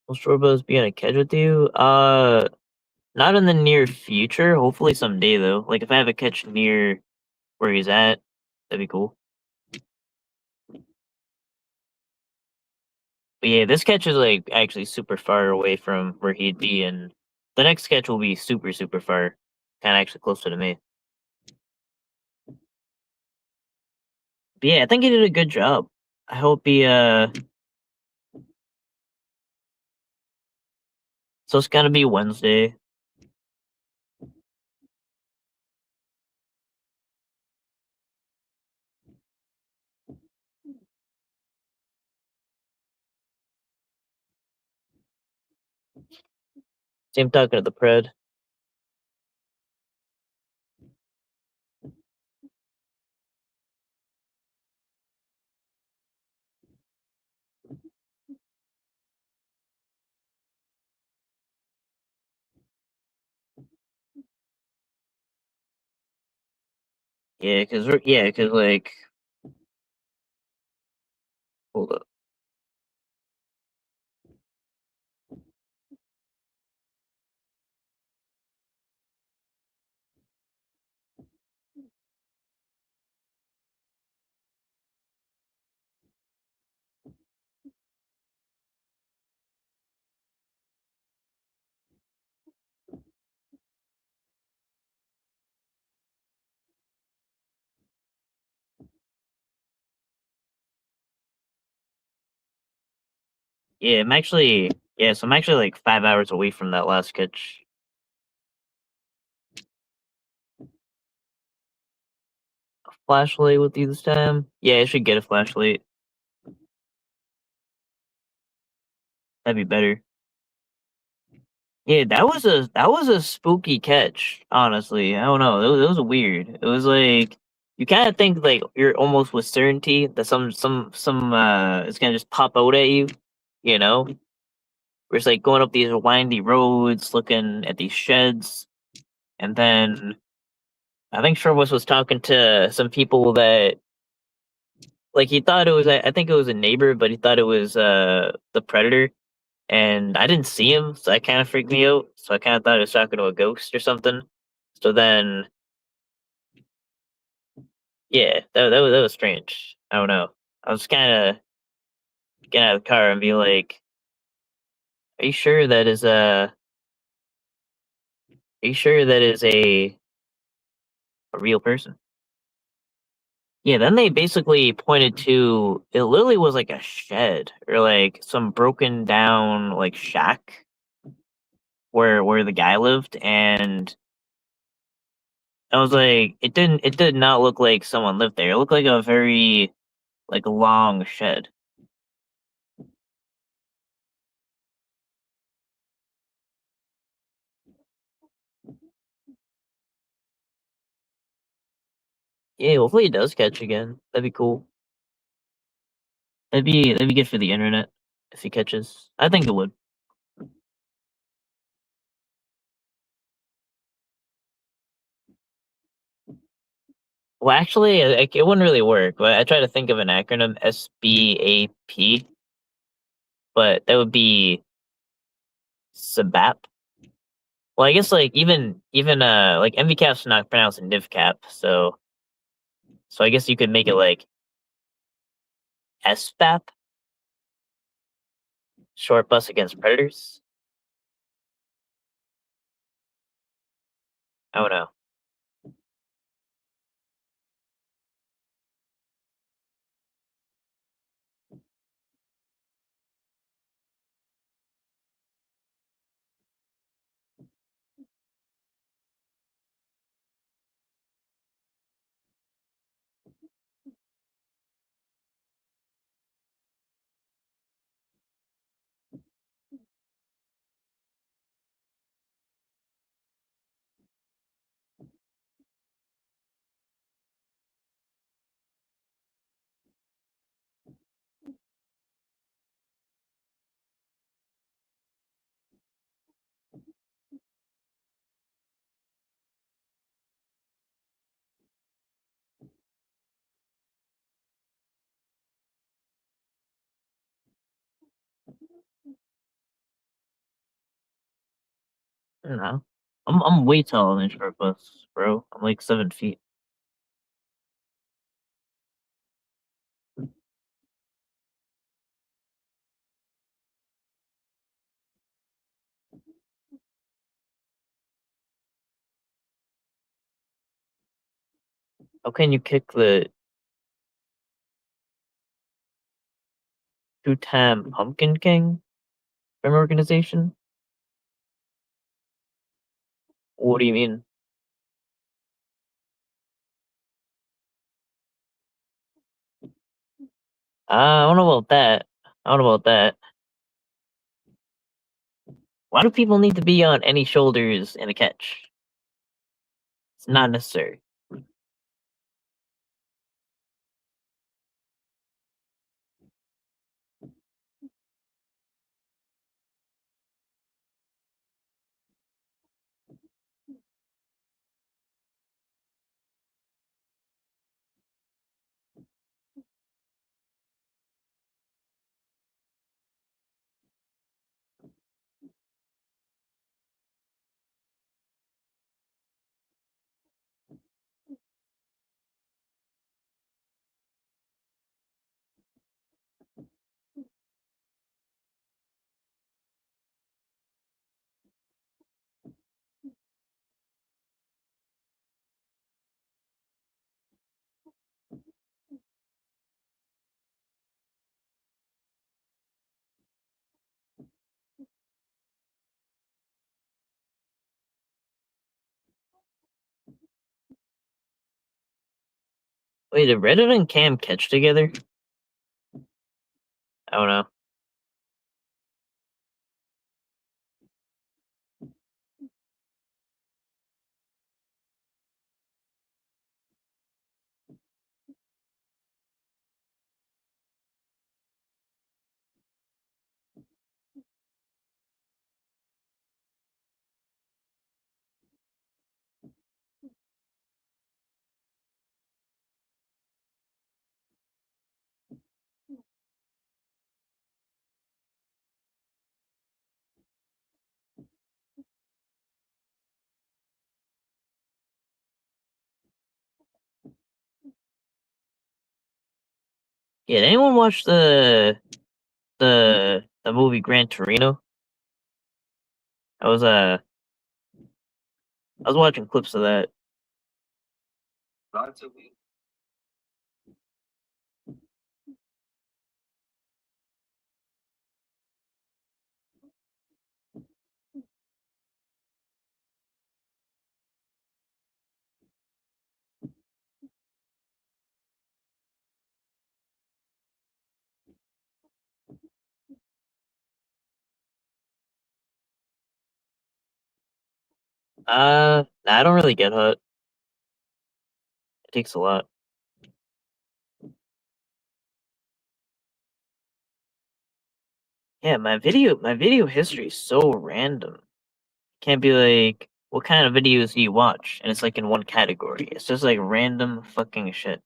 will Shorebos be on a catch with you? Not in the near future. Hopefully someday though. Like if I have a catch near where he's at, that'd be cool. But yeah, this catch is like actually super far away from where he'd be, and the next catch will be super super far, kind of actually closer to me. But yeah, I think he did a good job. I hope he So it's gonna be Wednesday. Same talking to the pred. Cause like hold up. So I'm actually like 5 hours away from that last catch. A flashlight with you this time? Yeah, I should get a flashlight. That'd be better. Yeah, that was a spooky catch. Honestly, I don't know. It was weird. It was like you kind of think like you're almost with certainty that some it's gonna just pop out at you. You know, we're just like going up these windy roads, looking at these sheds, and then I think Sherwood was talking to some people that like he thought it was. I think it was a neighbor, but he thought it was the predator, and I didn't see him, so that kind of freaked me out. So I kind of thought I was talking to a ghost or something. So then, yeah, that was strange. I don't know. I was kind of getting out of the car and be like, "Are you sure that is a? Are you sure that is a real person?" Yeah. Then they basically pointed to it. Literally was like a shed or like some broken down like shack where the guy lived, and I was like, it did not look like someone lived there. It looked like a very like long shed. Yeah, hopefully it does catch again. That'd be cool. That'd be good for the internet if he catches. I think it would. Well, actually, it wouldn't really work. But I try to think of an acronym SBAP, but that would be SBAP. Well, I guess like even like MVCap's not pronounced in DivCap, so I guess you could make it like SBAP. Short bus against predators? Oh no. I don't know. I'm way taller than short bus, bro. I'm like 7 feet. How can you kick the two-time Pumpkin King from organization? What do you mean? I don't know about that. I don't know about that. Why do people need to be on any shoulders in a catch? It's not necessary. Wait, did Reddit and Cam catch together? I don't know. Yeah, did anyone watch the movie Gran Torino? I was I was watching clips of that. I don't really get hot. It takes a lot. Yeah, my video history is so random. Can't be like, what kind of videos do you watch? And it's like in one category. It's just like random fucking shit.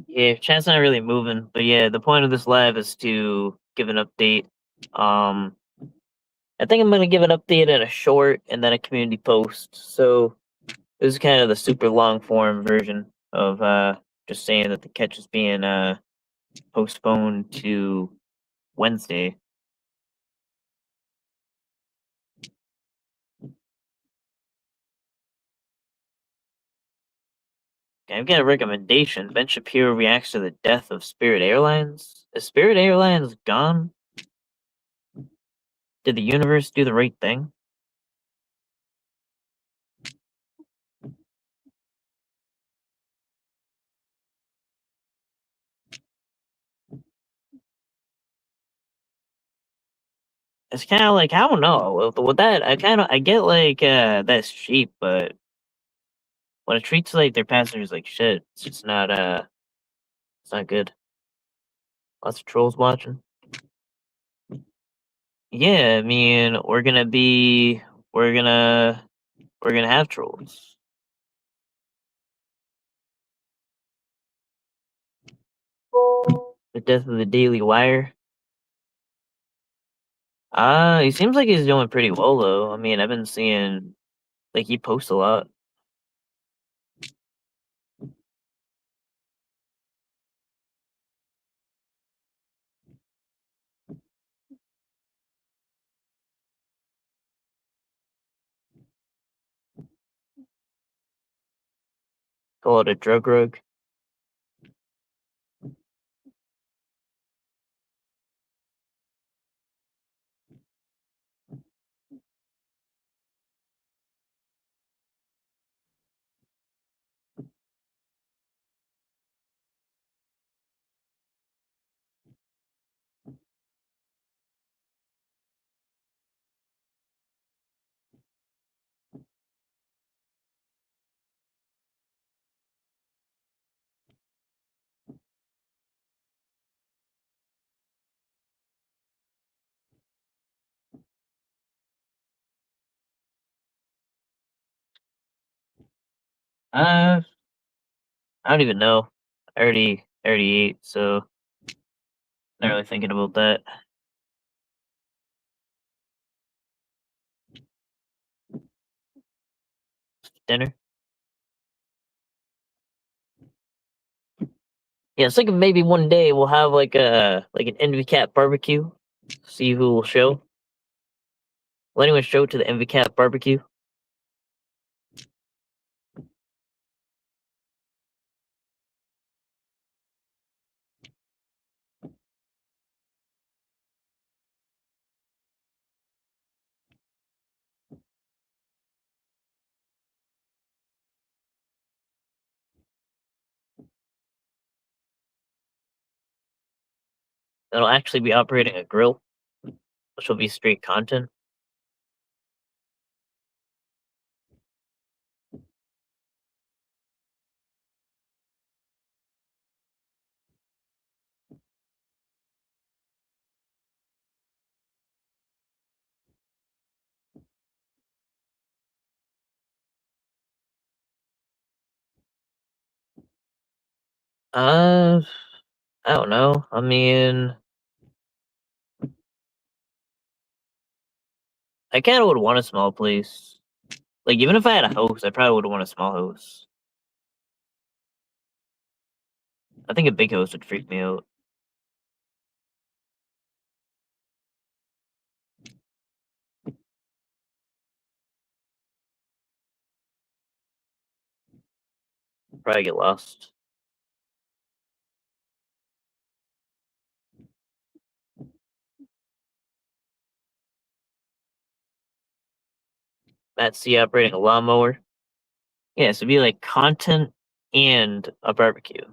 Yeah, chat's not really moving, but yeah, the point of this live is to give an update. Um, I think I'm gonna give an update and a short, and then a community post. So this is kind of the super long form version of just saying that the catch is being postponed to Wednesday. Okay, I've got a recommendation. Ben Shapiro reacts to the death of Spirit Airlines. Is Spirit Airlines gone? Did the universe do the right thing? It's kind of like I don't know. With that, I get like that's cheap, but when it treats like their passengers like shit, it's just not it's not good. Lots of trolls watching. Yeah, I mean we're gonna we're gonna have trolls. The death of the Daily Wire. He seems like he's doing pretty well though. I mean, I've been seeing like he posts a lot. Call it a drug rug. Uh, I don't even know. I already ate, so not really thinking about that. Dinner. Yeah, I was thinking maybe one day we'll have like an Envy Cat barbecue. See who will show. Will anyone show to the Envy Cat barbecue? That'll actually be operating a grill, which will be straight content. Uh, I don't know. I mean, I kind of would want a small place. Like even if I had a house, I probably would want a small house. I think a big house would freak me out. Probably get lost. Matt C operating a lawnmower. Yeah, so it'd be like content and a barbecue.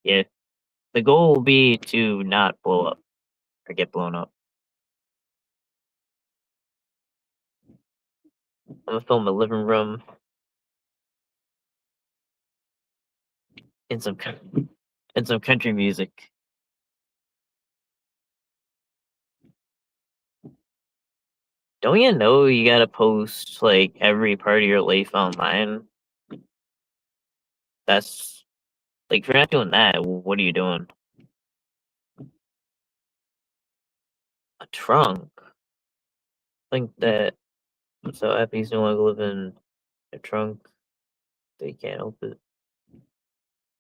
Yeah, the goal will be to not blow up. or get blown up. I'm gonna film a living room in in some country music. Don't you know you gotta post like every part of your life online? That's like if you're not doing that, what are you doing? A trunk. I think that so happy he's no longer live in a trunk. They can't help it.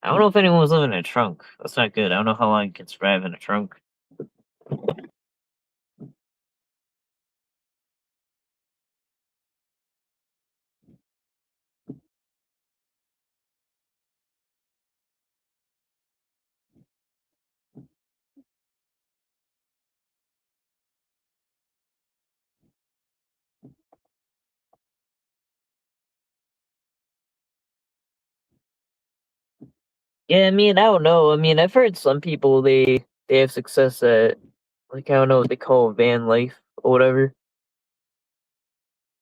I don't know if anyone was living in a trunk. That's not good. I don't know how long you can survive in a trunk. Yeah, I mean, I don't know. I mean, I've heard some people they have success at like I don't know what they call van life or whatever.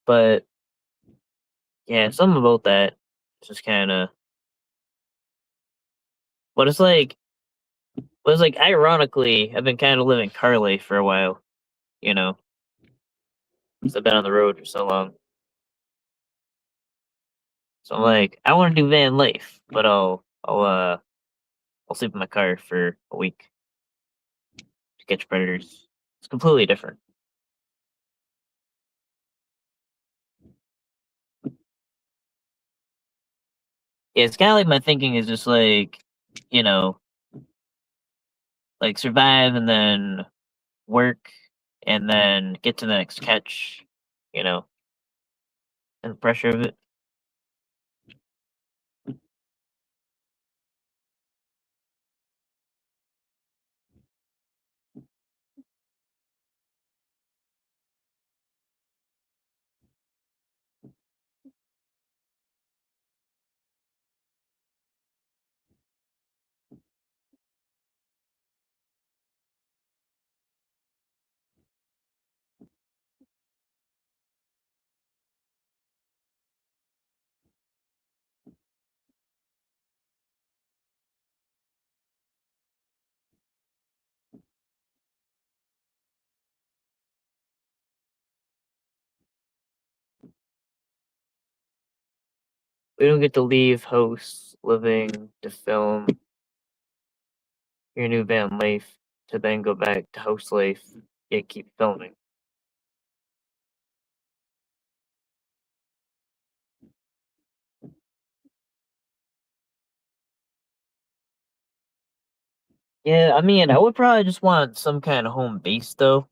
But yeah, something about that. Just kind of. But it's like ironically, I've been kind of living car life for a while. You know, 'cause I've been on the road for so long. So I'm like, I want to do van life, but I'll sleep in my car for a week to catch predators. It's completely different. Yeah, it's kind of like my thinking is just like, you know, like survive and then work and then get to the next catch, you know, and the pressure of it. We don't get to leave house living to film your new van life to then go back to house life yet keep filming. Yeah, I mean, I would probably just want some kind of home base though.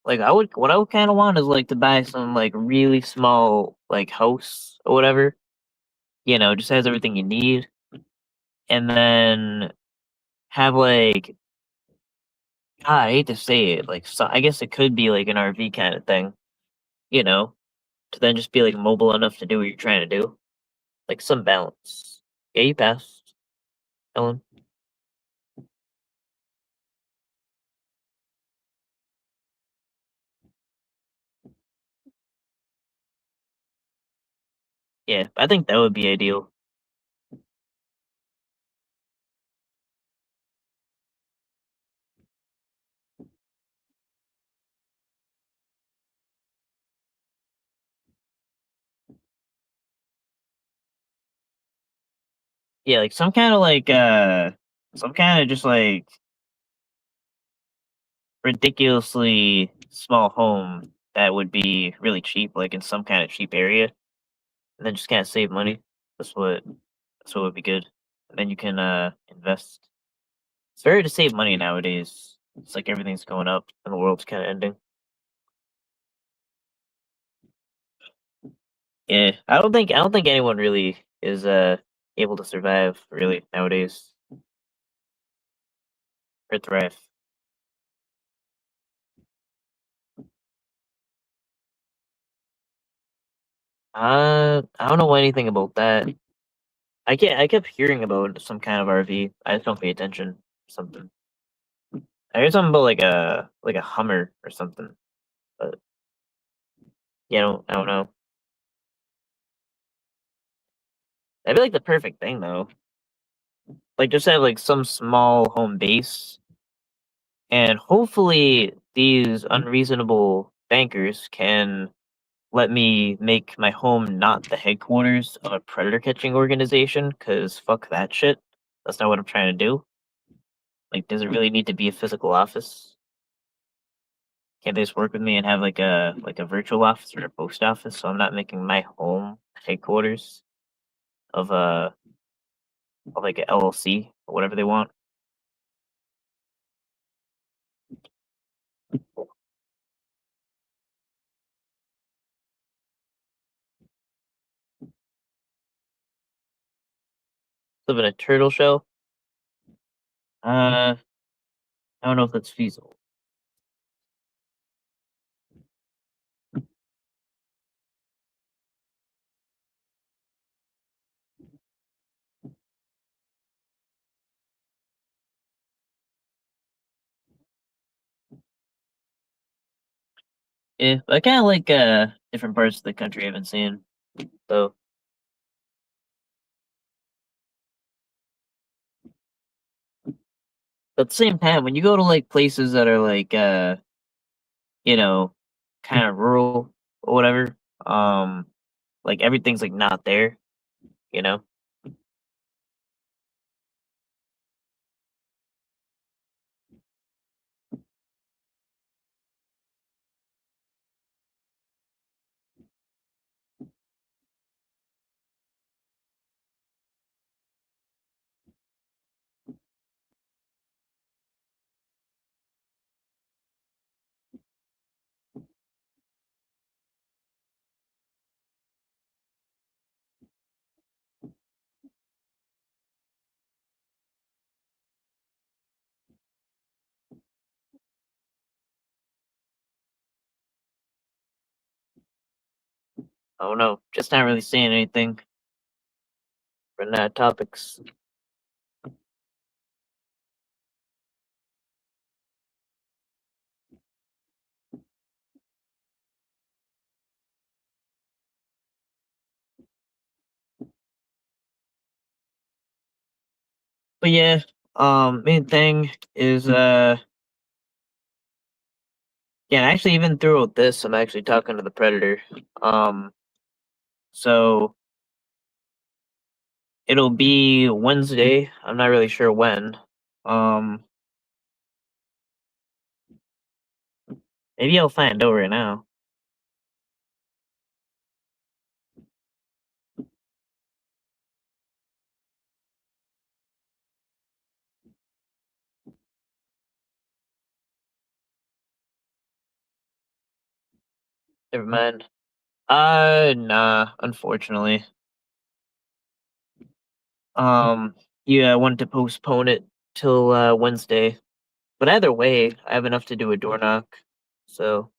Like what I would kind of want is like to buy some like really small like house or whatever. You know, just has everything you need, and then have like I hate to say it, like so I guess it could be like an RV kind of thing. You know, to then just be like mobile enough to do what you're trying to do, like some balance. Yeah, you passed, Ellen. Yeah, I think that would be ideal. Yeah, like some kind of just like ridiculously small home that would be really cheap, like in some kind of cheap area, and then just kind of save money. That's what would be good. And then you can invest. It's very to save money nowadays. It's like everything's going up and the world's kind of ending. Yeah, I don't think anyone really is able to survive really nowadays or thrive. I don't know anything about that. I kept hearing about some kind of RV. I just don't pay attention. Something. I heard something about like a Hummer or something, but I don't know. That'd be like the perfect thing though. Like just have like some small home base, and hopefully these unreasonable bankers can let me make my home not the headquarters of a predator catching organization. Cause fuck that shit. That's not what I'm trying to do. Like, does it really need to be a physical office? Can't they just work with me and have like a virtual office or a post office? So I'm not making my home headquarters of a of like a LLC or whatever they want. Live in a turtle shell. I don't know if that's feasible. Yeah, but I kind of like different parts of the country I've been seeing. So, but at the same time, when you go to like places that are like you know, kind of rural or whatever, um, like everything's like not there. You know, I don't know, just not really seeing anything for that topics. But yeah, main thing is yeah, actually even throughout this, I'm actually talking to the predator. Um, so it'll be Wednesday. I'm not really sure when. Um, maybe I'll find out right now. Never mind. Nah, unfortunately. Um, yeah, I wanted to postpone it till Wednesday. But either way, I have enough to do a door knock. So,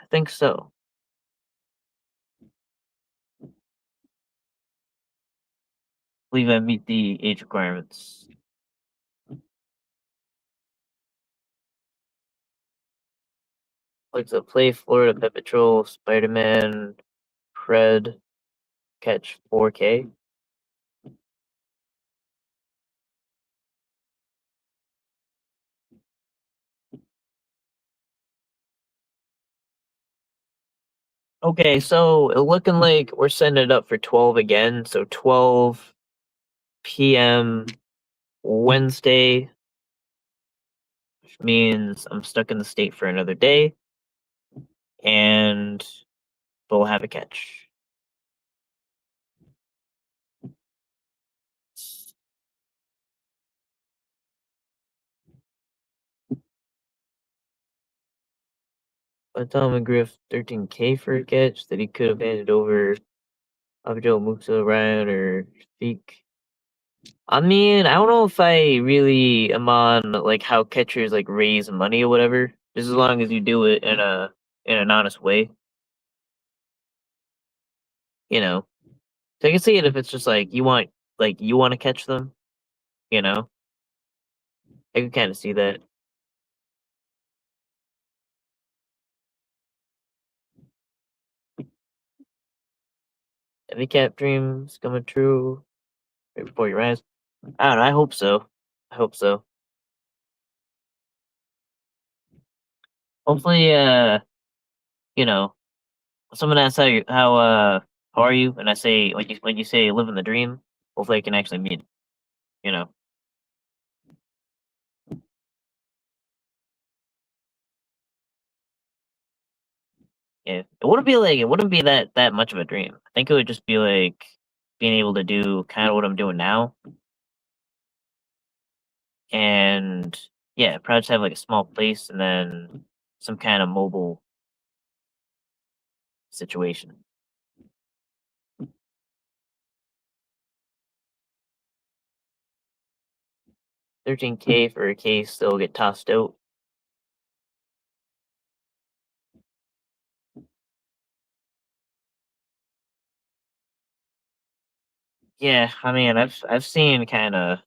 I think so. Believe I meet the age requirements. Like to play Florida Pet Patrol, Spider Man, Pred, catch 4K. Okay, so it looking like we're setting it up for 12 again. So 12 p.m. Wednesday, which means I'm stuck in the state for another day, and we'll have a catch. I tell him Griff 13K for a catch that he could have handed over Abdul Musa Ryan or Speak. I mean, I don't know if I really am on like how catchers like raise money or whatever. Just as long as you do it in an honest way, you know. So I can see it if it's just you want to catch them, you know. I can kind of see that. Any cat dreams coming true right before your eyes. I don't know. I hope so. I hope so. Hopefully, you know, someone asks how are you, and I say when you say living the dream. Hopefully, I can actually meet. You know, yeah. It wouldn't be that much of a dream. I think it would just be like being able to do kind of what I'm doing now, and yeah, probably just have like a small place and then some kind of mobile situation. 13K for a case still get tossed out. Yeah, I mean, I've seen kind of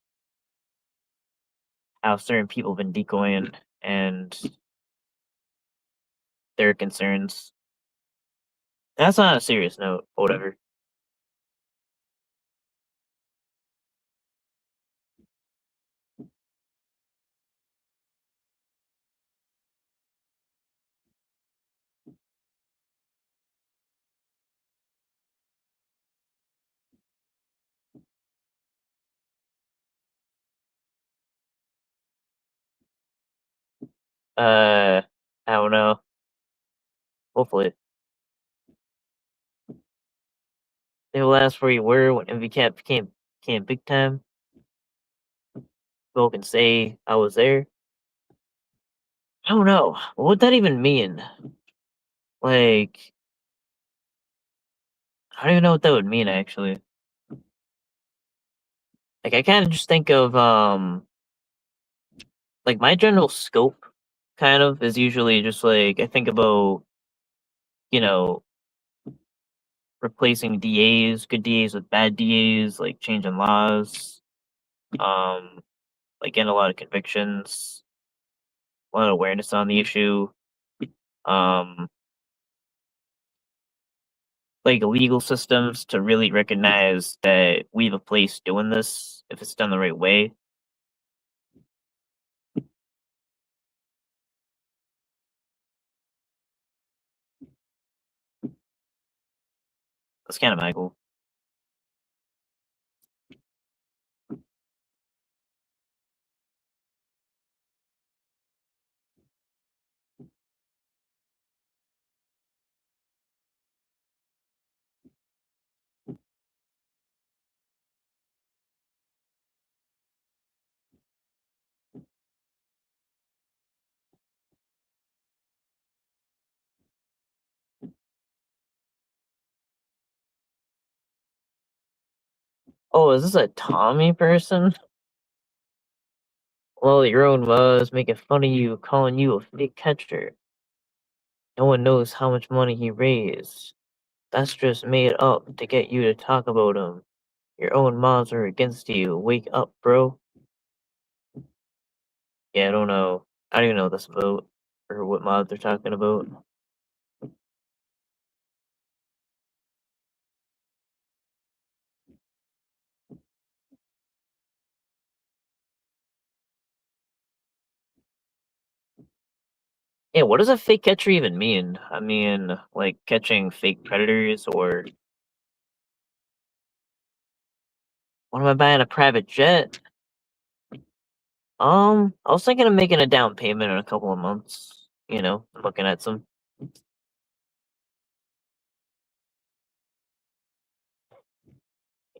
how certain people have been decoying and their concerns. That's on a serious note, but whatever. I don't know. Hopefully, they will ask where you were when MVCat became big time. People can say I was there. I don't know. What would that even mean? Like, I don't even know what that would mean actually. Like, I kind of just think of like my general scope, kind of is usually just like I think about you know replacing DAs, good DAs with bad DAs, like changing laws, um, like getting a lot of convictions, a lot of awareness on the issue, um, like legal systems to really recognize that we have a place doing this if it's done the right way. That's kind of my goal. Oh, is this a Tommy person? Well, your own was making fun of you, calling you a fake catcher. No one knows how much money he raised. That's just made up to get you to talk about him. Your own moms are against you. Wake up, bro. Yeah, I don't know. I don't even know what that's about or what mod they're talking about. Yeah, what does a fake catcher even mean? I mean, like catching fake predators or what am I buying a private jet? I was thinking of making a down payment in a couple of months. Looking at some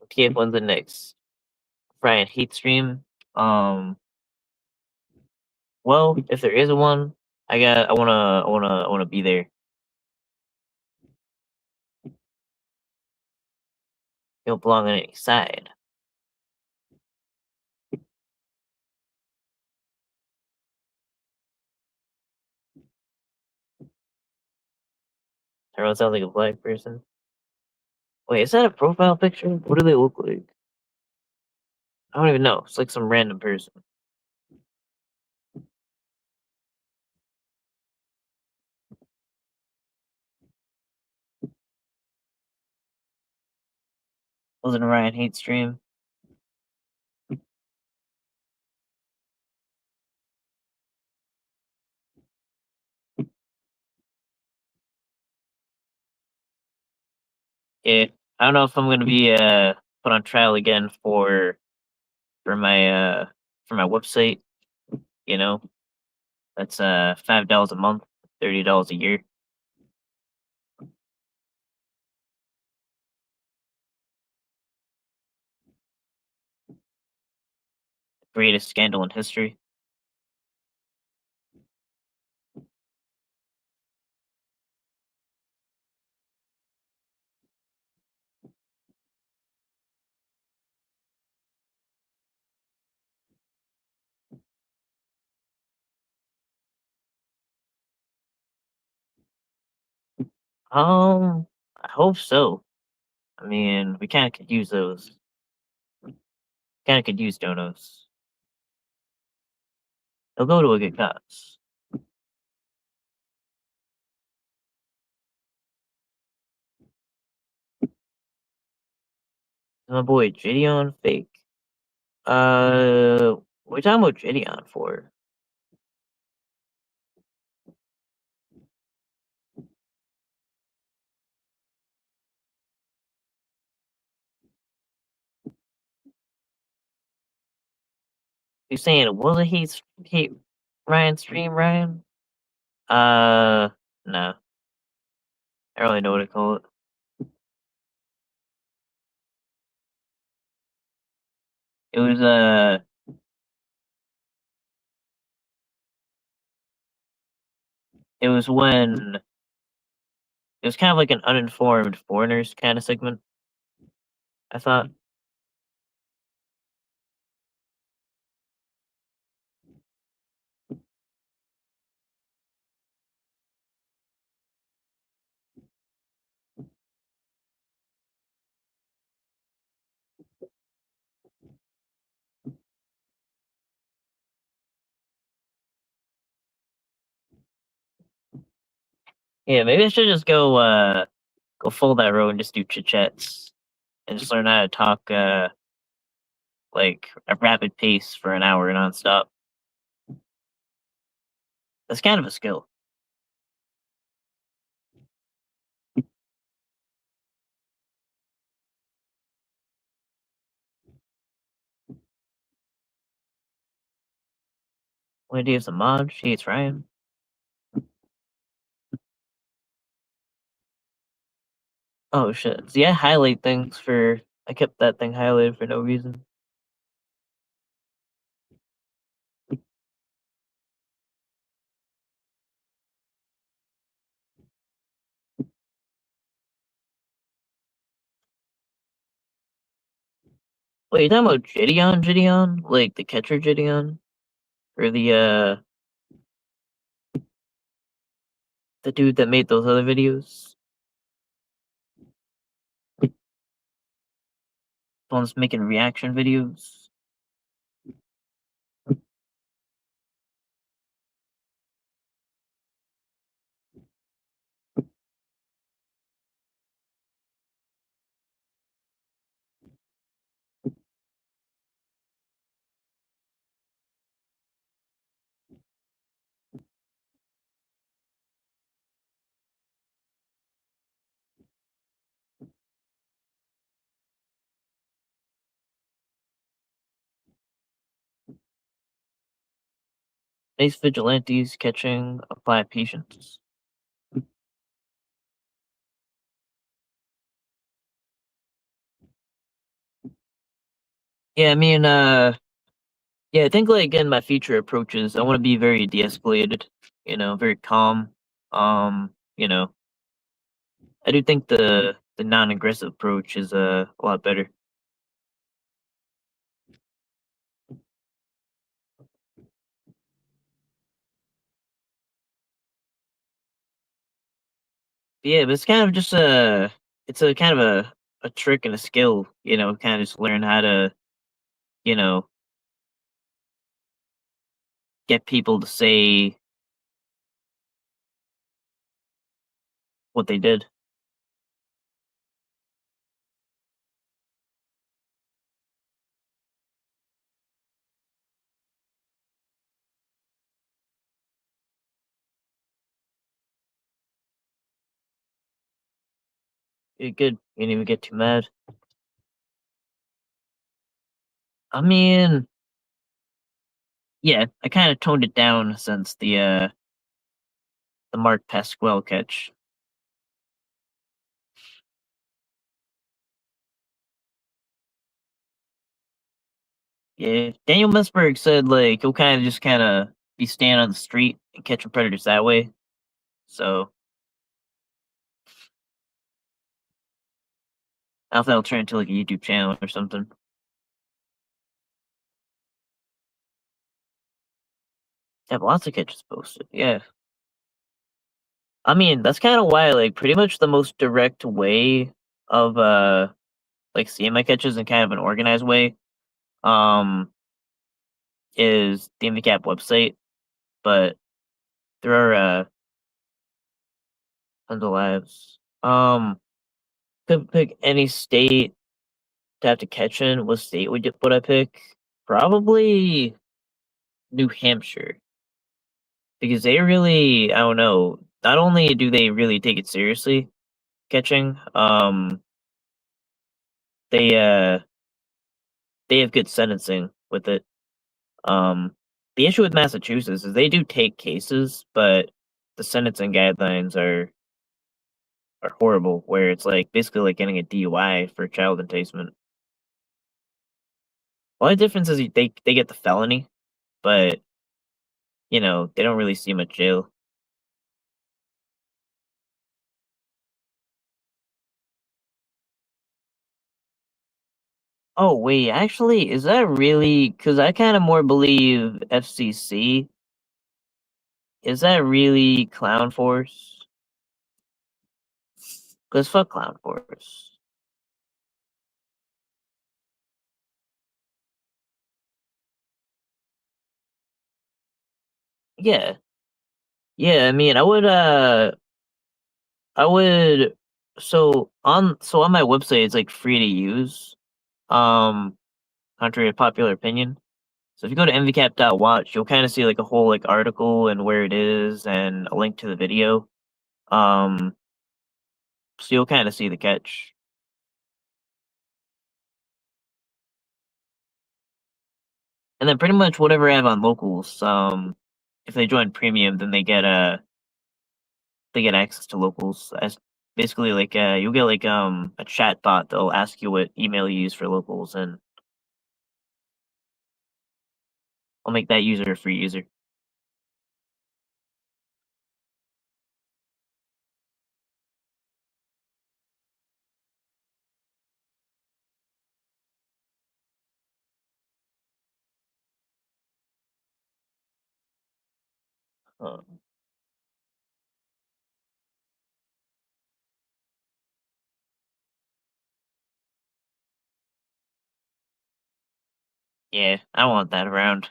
TF ones the next Brian Heat stream. Um, well, if there is a one, I wanna be there. You don't belong on any side. Everyone sounds like a black person. Wait, is that a profile picture? What do they look like? I don't even know. It's like some random person. Wasn't a Ryan hate stream. Yeah, I don't know if I'm gonna be put on trial again for my uh for my website. You know, that's $5 a month, $30 a year. Greatest scandal in history. I hope so. I mean, we kind of could use those. Kind of could use donos. They'll go to a good cause. My boy Gideon fake. What are you talking about Gideon for? You saying it wasn't hate Ryan stream Ryan? No. I don't really know what to call it. It was it was when it was kind of like an uninformed foreigners kind of segment. I thought. Yeah, maybe I should just go full that road and just do chit chats and just learn how to talk like a rapid pace for an hour nonstop. That's kind of a skill. What do you have some mod? She hates Ryan. Oh shit. See, I highlight things for. I kept that thing highlighted for no reason. Wait, you talking about Gideon? Like the catcher Gideon? Or the dude that made those other videos? The one's making reaction videos? Nice vigilantes catching apply patients. Yeah, I mean, yeah, I think like in my future approaches, I want to be very de-escalated, very calm. You know, I do think the non-aggressive approach is a lot better. Yeah, but it's kind of just it's a kind of a trick and a skill, kind of just learn how to, you know, get people to say what they did. You're good. You didn't even get too mad. I mean, yeah, I kind of toned it down since the Mark Pasquale catch. Yeah, Daniel Messberg said like he'll kind of be staying on the street and catching predators that way. So I don't know if that'll turn into like a YouTube channel or something. Have lots of catches posted. Yeah, I mean that's kind of why like pretty much the most direct way of like seeing my catches in kind of an organized way um is the MVCap website, but there are tons of labs. Could pick any state to have to catch in. What state would I pick? Probably New Hampshire because they really, I don't know. Not only do they really take it seriously catching, they they have good sentencing with it. The issue with Massachusetts is they do take cases, but the sentencing guidelines are horrible. Where it's like basically like getting a DUI for child enticement. Only difference is they get the felony, but they don't really see much jail. Oh wait, actually, is that really? Because I kind of more believe FCC. Is that really Clown Force? Because fuck Clown Force. Yeah, yeah. I mean, I would. So on my website, it's like free to use. Um, Contrary to popular opinion. So if you go to mvcap.watch, you'll kind of see like a whole like article and where it is and a link to the video. Um, so you'll kind of see the catch. And then pretty much whatever I have on locals, if they join premium, then they get access to locals. As basically like you'll get like a chat bot that'll ask you what email you use for locals, and I'll make that user a free user. Uh, yeah, I want that around.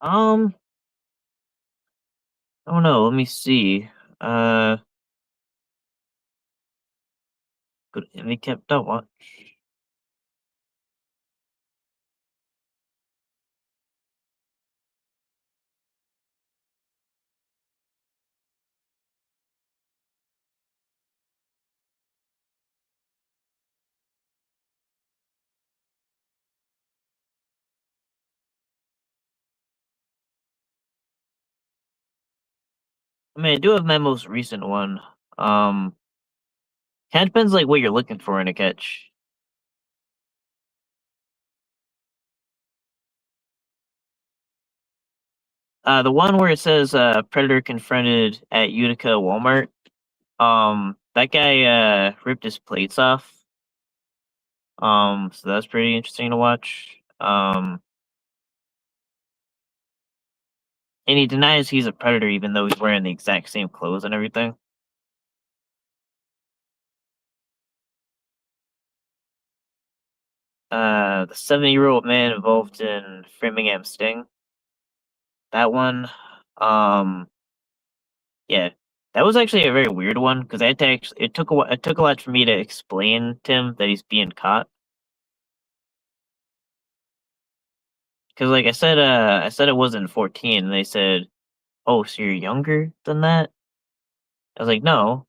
Um, I don't know. Let me see. Uh, Go to mvcap.watch. I mean, I do have my most recent one. Um, Kind of depends like what you're looking for in a catch. The one where it says predator confronted at Utica Walmart. That guy ripped his plates off. So that's pretty interesting to watch. And he denies he's a predator even though he's wearing the exact same clothes and everything. The 70-year-old man involved in Framingham sting. That one, um, yeah, that was actually a very weird one because I had to actually it took a lot for me to explain to him that he's being caught. Because like I said it wasn't 14, and they said, "Oh, so you're younger than that?" I was like, "No."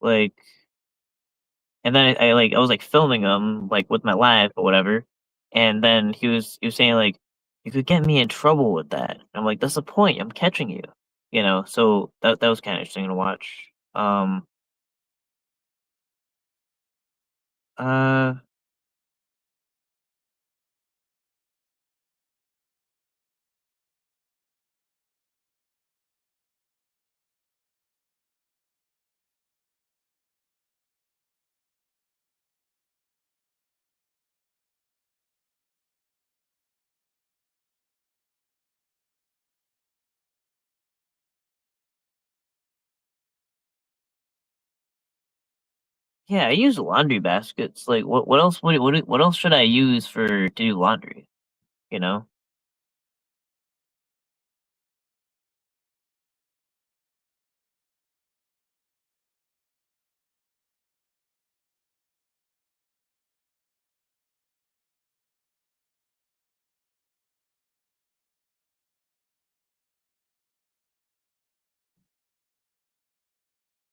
Like, and then I was like filming him like with my live or whatever, and then he was saying like, "You could get me in trouble with that." I'm like, "That's the point. I'm catching you." You know, so that was kind of interesting to watch. Uh, yeah, I use laundry baskets. Like, what else? What else should I use for to do laundry? You know,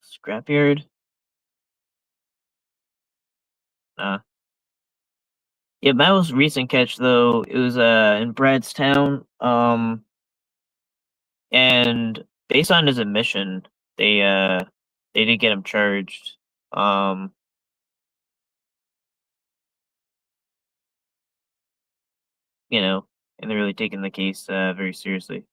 scrapyard. Nah. Yeah, my most recent catch though, it was in Bradstown. And based on his admission, they uh they did get him charged. Um, you know, and they're really taking the case very seriously.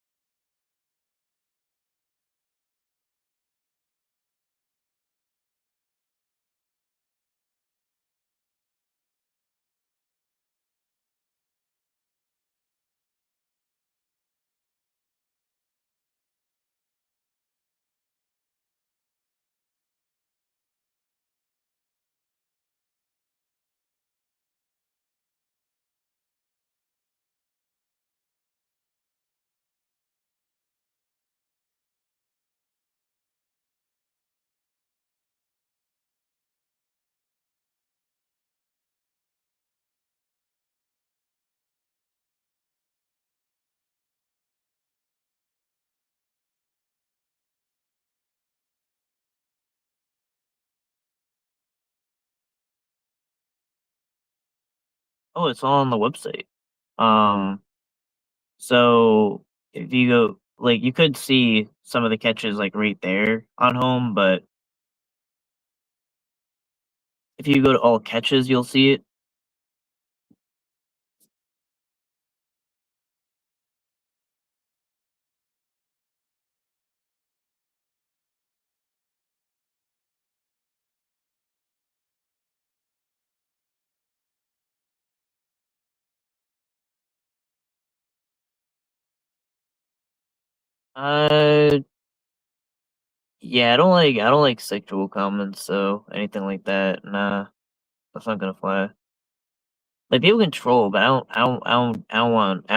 Oh, it's all on the website. Um, so if you go, like, you could see some of the catches like right there on home, but if you go to all catches, you'll see it. Uh, yeah, I don't like sexual comments, so anything like that, nah, that's not gonna fly. Like people can troll, but I don't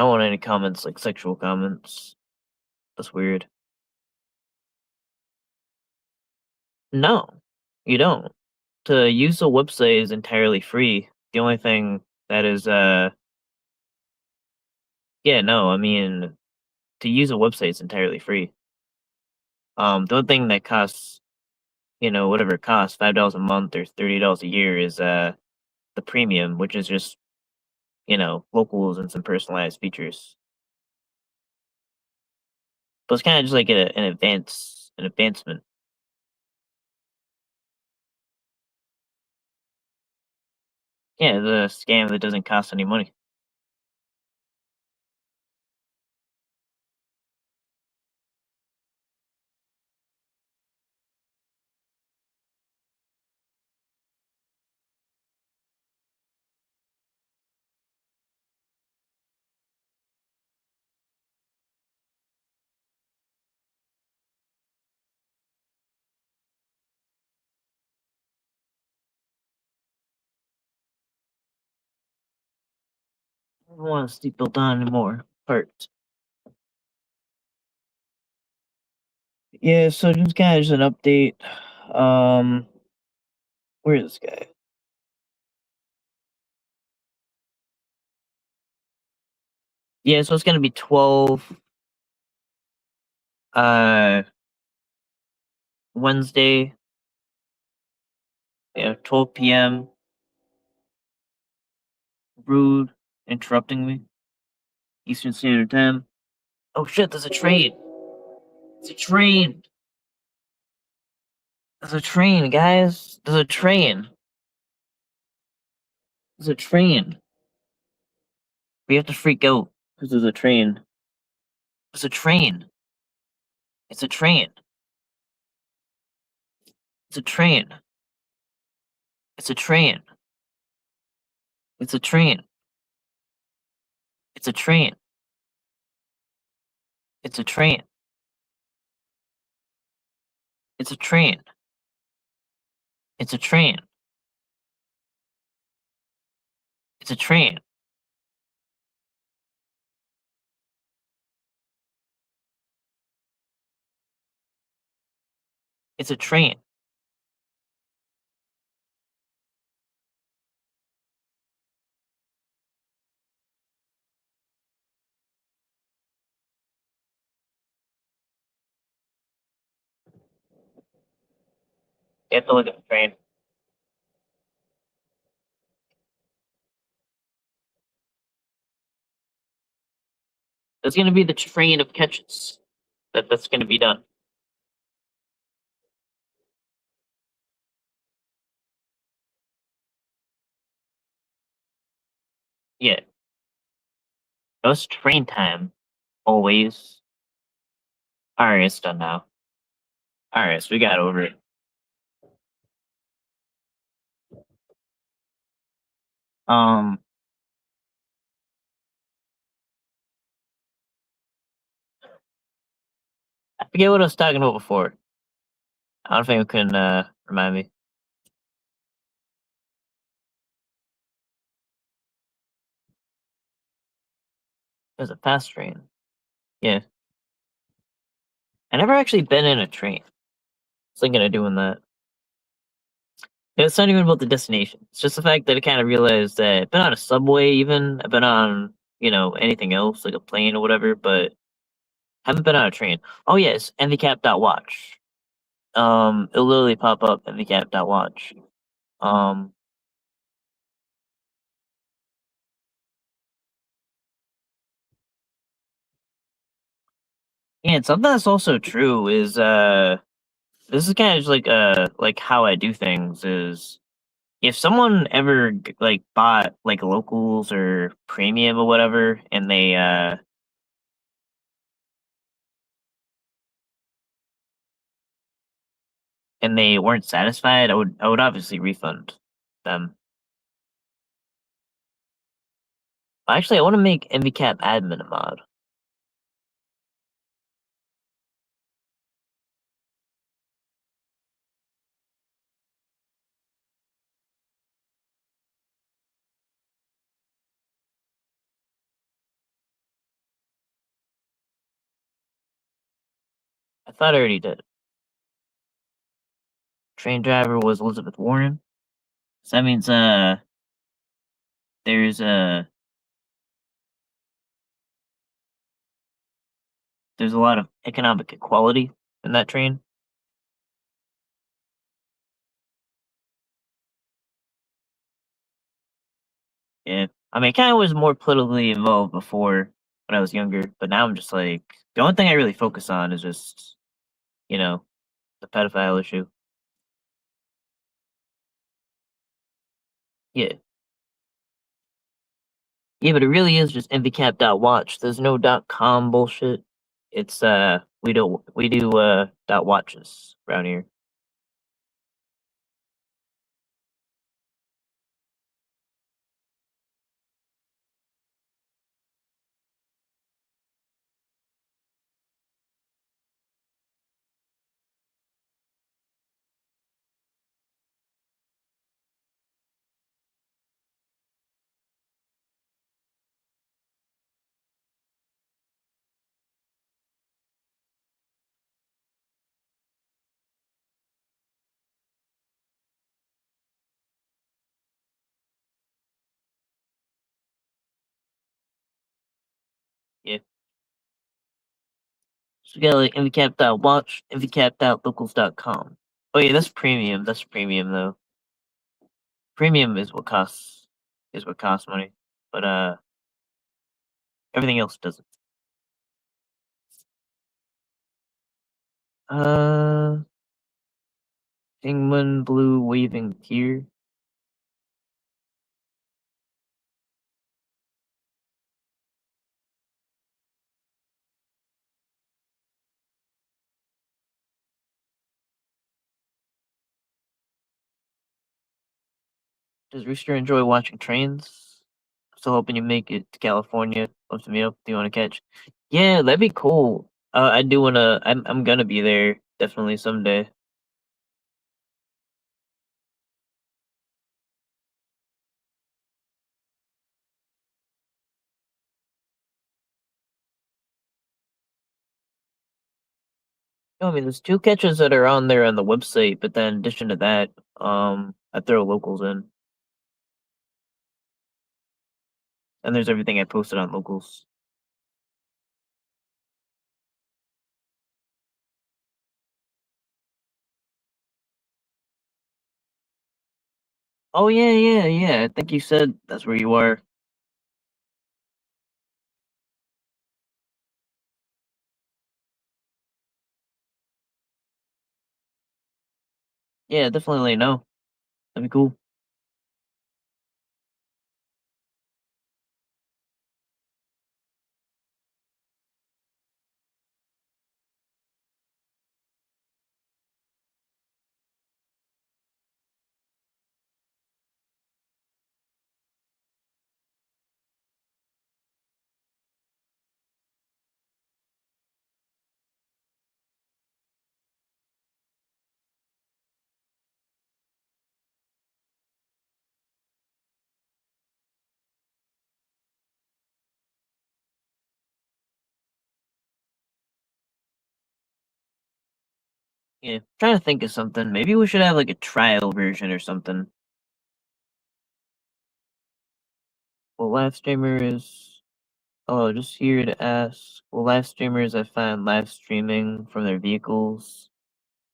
want any comments like sexual comments. That's weird. No, you don't. To use the website is entirely free. The only thing that is yeah, no, I mean to use a website is entirely free. The only thing that costs, you know, whatever it costs, $5 a month or $30 a year is the premium, which is just, you know, locals and some personalized features. But it's kind of just like an advancement. Yeah, the scam that doesn't cost any money. don't want to sleep built on anymore. Hurt. Yeah, so just kind of just an update. Um, where is this guy? Yeah, so it's gonna be 12. Uh, Wednesday. Yeah, 12 p.m. Rude, interrupting me. Eastern Standard Time. Oh shit! There's a train. It's a train. There's a train, guys. There's a train. There's a train. We have to freak out because there's a train. There's a train. It's a train. It's a train. It's a train. It's a train. It's a train. It's a train. It's a train. It's a train. It's a train. It's a train. You have to look at the train. There's gonna be the train of catches that's gonna be done. Yeah. No, it's train time. Always. Alright, it's done now. Alright, so we got over it. Um, I forget what I was talking about before. I don't think you can remind me. There's a fast train. Yeah. I never actually been in a train. I was thinking of doing that. It's not even about the destination. It's just the fact that I kind of realized that I've been on a subway even. I've been on, anything else, like a plane or whatever, but haven't been on a train. Oh yes, handicap.watch. It'll literally pop up handicap.watch. Um, yeah, and something that's also true is this is kind of just like how I do things is if someone ever like bought like locals or premium or whatever and they weren't satisfied, I would obviously refund them. Actually, I want to make MVCap admin a mod. I thought I already did. Train driver was Elizabeth Warren. So that means there's a there's a lot of economic equality in that train. Yeah. I mean, I kind of was more politically involved before when I was younger, but now I'm just like the only thing I really focus on is just you know the pedophile issue. Yeah, yeah, but it really is just mvcap.watch. There's no .com bullshit. It's we do .watches around here. So you got like invcap.watch, invcap.locals.com. Oh yeah, that's premium. That's premium though. Premium is what costs money. But everything else doesn't. Uh Penguin Blue Waving Tear. Does Rooster enjoy watching trains? Still hoping you make it to California. Love to meet up. Do you want to catch? Yeah, that'd be cool. I do wanna. I'm gonna be there definitely someday. No, I mean, there's two catches that are on there on the website, but then in addition to that, I throw locals in, and there's everything I posted on locals. Oh yeah, yeah, yeah. I think you said that's where you are. Yeah, definitely let me know. That'd be cool. Yeah, trying to think of something. Maybe we should have like a trial version or something. Well, live streamers. Oh, just here to ask. Will live streamers I find live streaming from their vehicles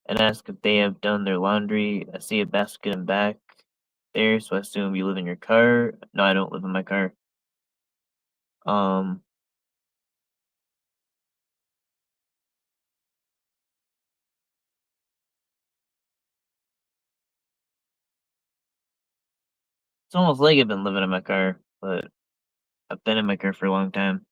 and ask if they have done their laundry? I see a basket and back there, so I assume you live in your car. No, I don't live in my car. Um, it's almost like I've been living in my car, but I've been in my car for a long time.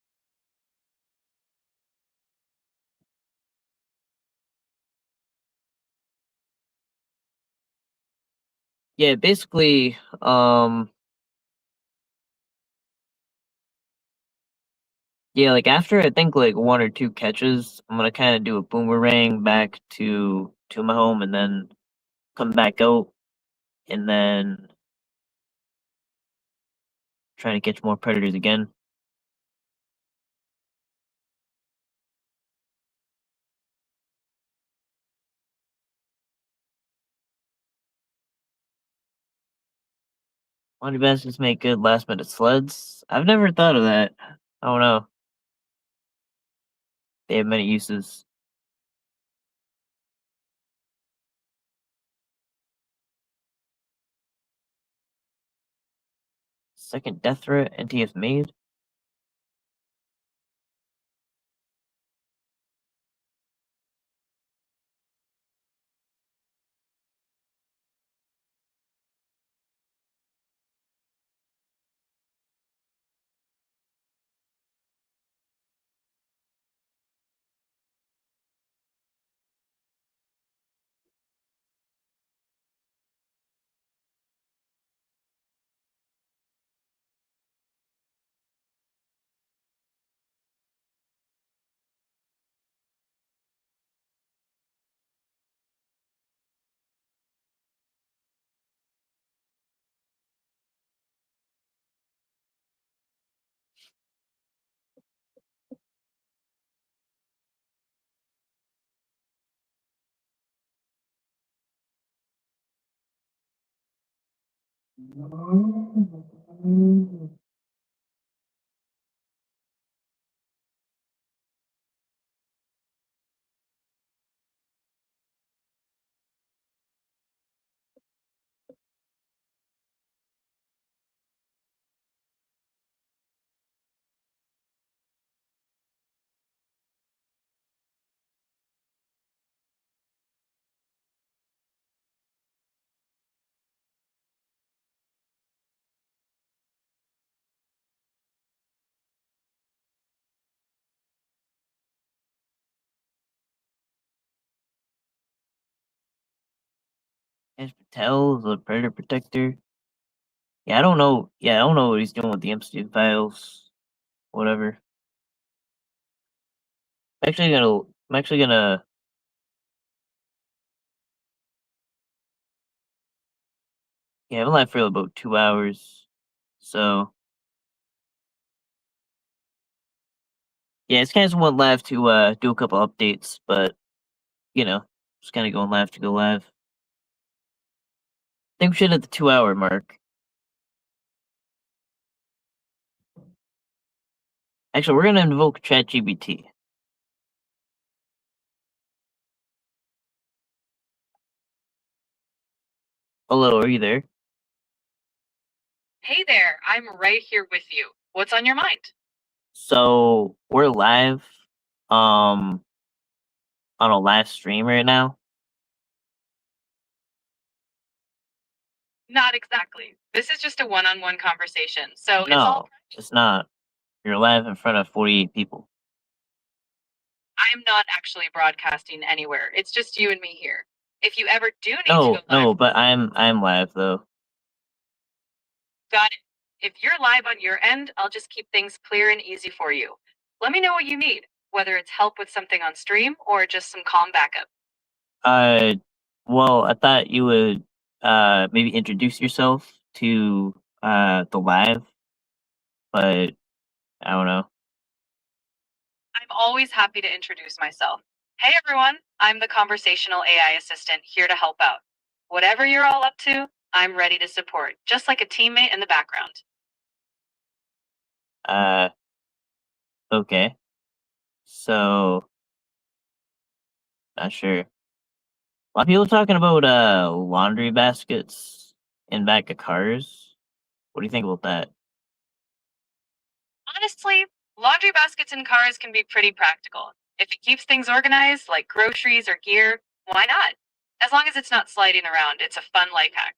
Yeah, basically, yeah, like after I think like one or two catches, I'm gonna kind of do a boomerang back to my home and then come back out and then try to catch more predators again. Laundry baskets make good last minute sleds. I've never thought of that. I don't know. They have many uses. Second death threat NTF made. Ash Patel is a predator protector. Yeah, I don't know. Yeah, I don't know what he's doing with the Epstein files. Whatever. I'm actually gonna. I'm actually gonna. Yeah, I've been live for about 2 hours. So yeah, it's kind of went live to do a couple updates, but you know, just kind of going live to go live. I think we should hit the 2 hour mark. Actually, we're gonna invoke ChatGPT. Hello, are you there? Hey there, I'm right here with you. What's on your mind? So we're live, on a live stream right now. Not exactly. This is just a one-on-one conversation, so it's all. No, it's not. You're live in front of 48 people. I'm not actually broadcasting anywhere. It's just you and me here. If you ever do need to No, go live, no, but I'm live though. got it. If you're live on your end, I'll just keep things clear and easy for you. Let me know what you need, whether it's help with something on stream or just some calm backup. Uh, well, I thought you would maybe introduce yourself to the live, but I don't know. I'm always happy to introduce myself. Hey everyone, I'm the conversational AI assistant here to help out. Whatever you're all up to, I'm ready to support, just like a teammate in the background. Uh, okay. So not sure. A lot of people talking about laundry baskets in back of cars. What do you think about that? Honestly, laundry baskets in cars can be pretty practical. If it keeps things organized, like groceries or gear, why not? As long as it's not sliding around, it's a fun life hack.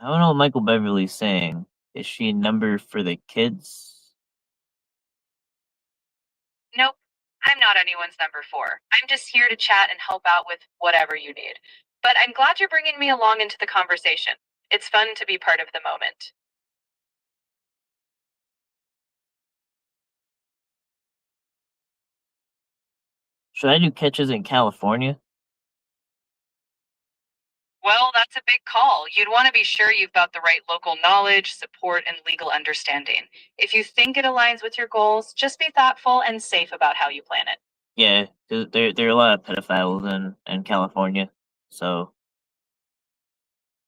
I don't know what Michael Beverly's saying. Is she a number for the kids? Nope, I'm not anyone's number four. I'm just here to chat and help out with whatever you need. But I'm glad you're bringing me along into the conversation. It's fun to be part of the moment. Should I do catches in California? Well, that's a big call. You'd want to be sure you've got the right local knowledge, support, and legal understanding. If you think it aligns with your goals, just be thoughtful and safe about how you plan it. Yeah, because there are a lot of pedophiles in California. So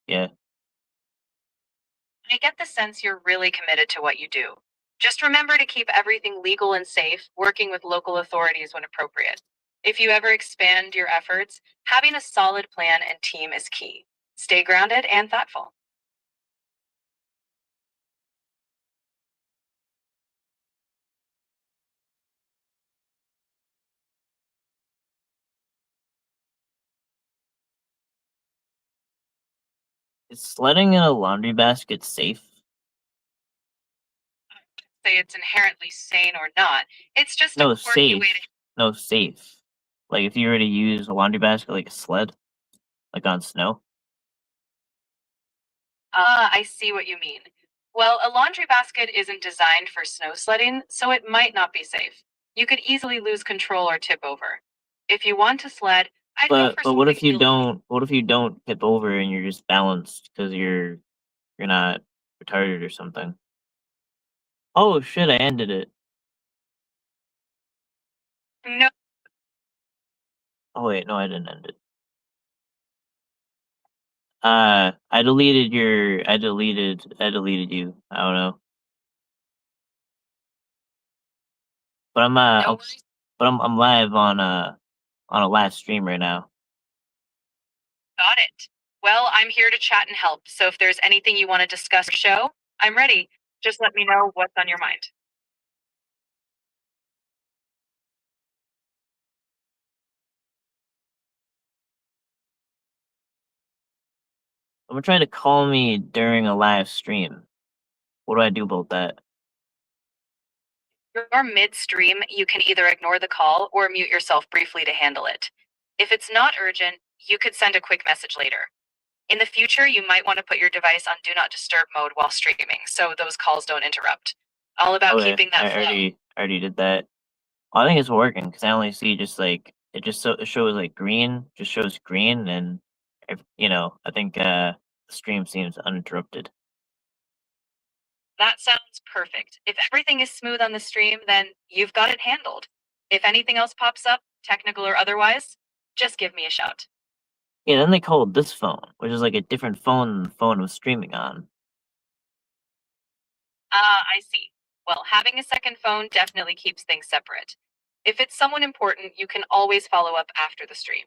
yeah. I get the sense you're really committed to what you do. Just remember to keep everything legal and safe, working with local authorities when appropriate. If you ever expand your efforts, having a solid plan and team is key. Stay grounded and thoughtful. Is sledding in a laundry basket safe? Say it's inherently sane or not. It's just a No, quirky way safe. to. No, safe. Like if you were to use a laundry basket like a sled, like on snow. Ah, I see what you mean. Well, a laundry basket isn't designed for snow sledding, so it might not be safe. You could easily lose control or tip over. If you want to sled, I'd go for But what something if you you'll. don't? What if you don't tip over and you're just balanced because you're not retarded or something? Oh shit! I ended it. No, Oh wait, no, I didn't end it. I deleted you. I don't know, but no worries. I'm live on a live stream right now. Got it. Well, I'm here to chat and help, so if there's anything you want to discuss or show, I'm ready. Just let me know what's on your mind. Someone tried to call me during a live stream. What do I do about that? If you're midstream, you can either ignore the call or mute yourself briefly to handle it. If it's not urgent, you could send a quick message later. In the future, you might want to put your device on do not disturb mode while streaming so those calls don't interrupt. All about Okay, keeping that flow. I already did that. Well, I think it's working because I only see just like it shows like green, just shows green, and if, I think the stream seems uninterrupted. That sounds perfect. If everything is smooth on the stream, then you've got it handled. If anything else pops up, technical or otherwise, just give me a shout. Yeah, then they called this phone, which is like a different phone than the phone I was streaming on. I see. Well, having a second phone definitely keeps things separate. If it's someone important, you can always follow up after the stream.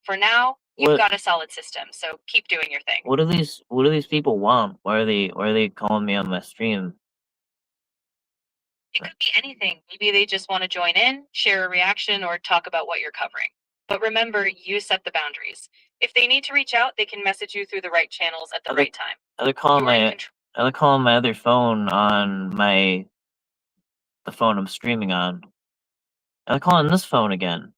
For now, you've What got a solid system, so keep doing your thing. what do these people want? Why are they calling me on my stream? It could be anything. Maybe they just want to join in, share a reaction, or talk about what you're covering. But remember, you set the boundaries. If they need to reach out, they can message you through the right channels at the Are they right time. are they calling You're in my control. are they calling my other phone on the phone I'm streaming on? Are they calling this phone again?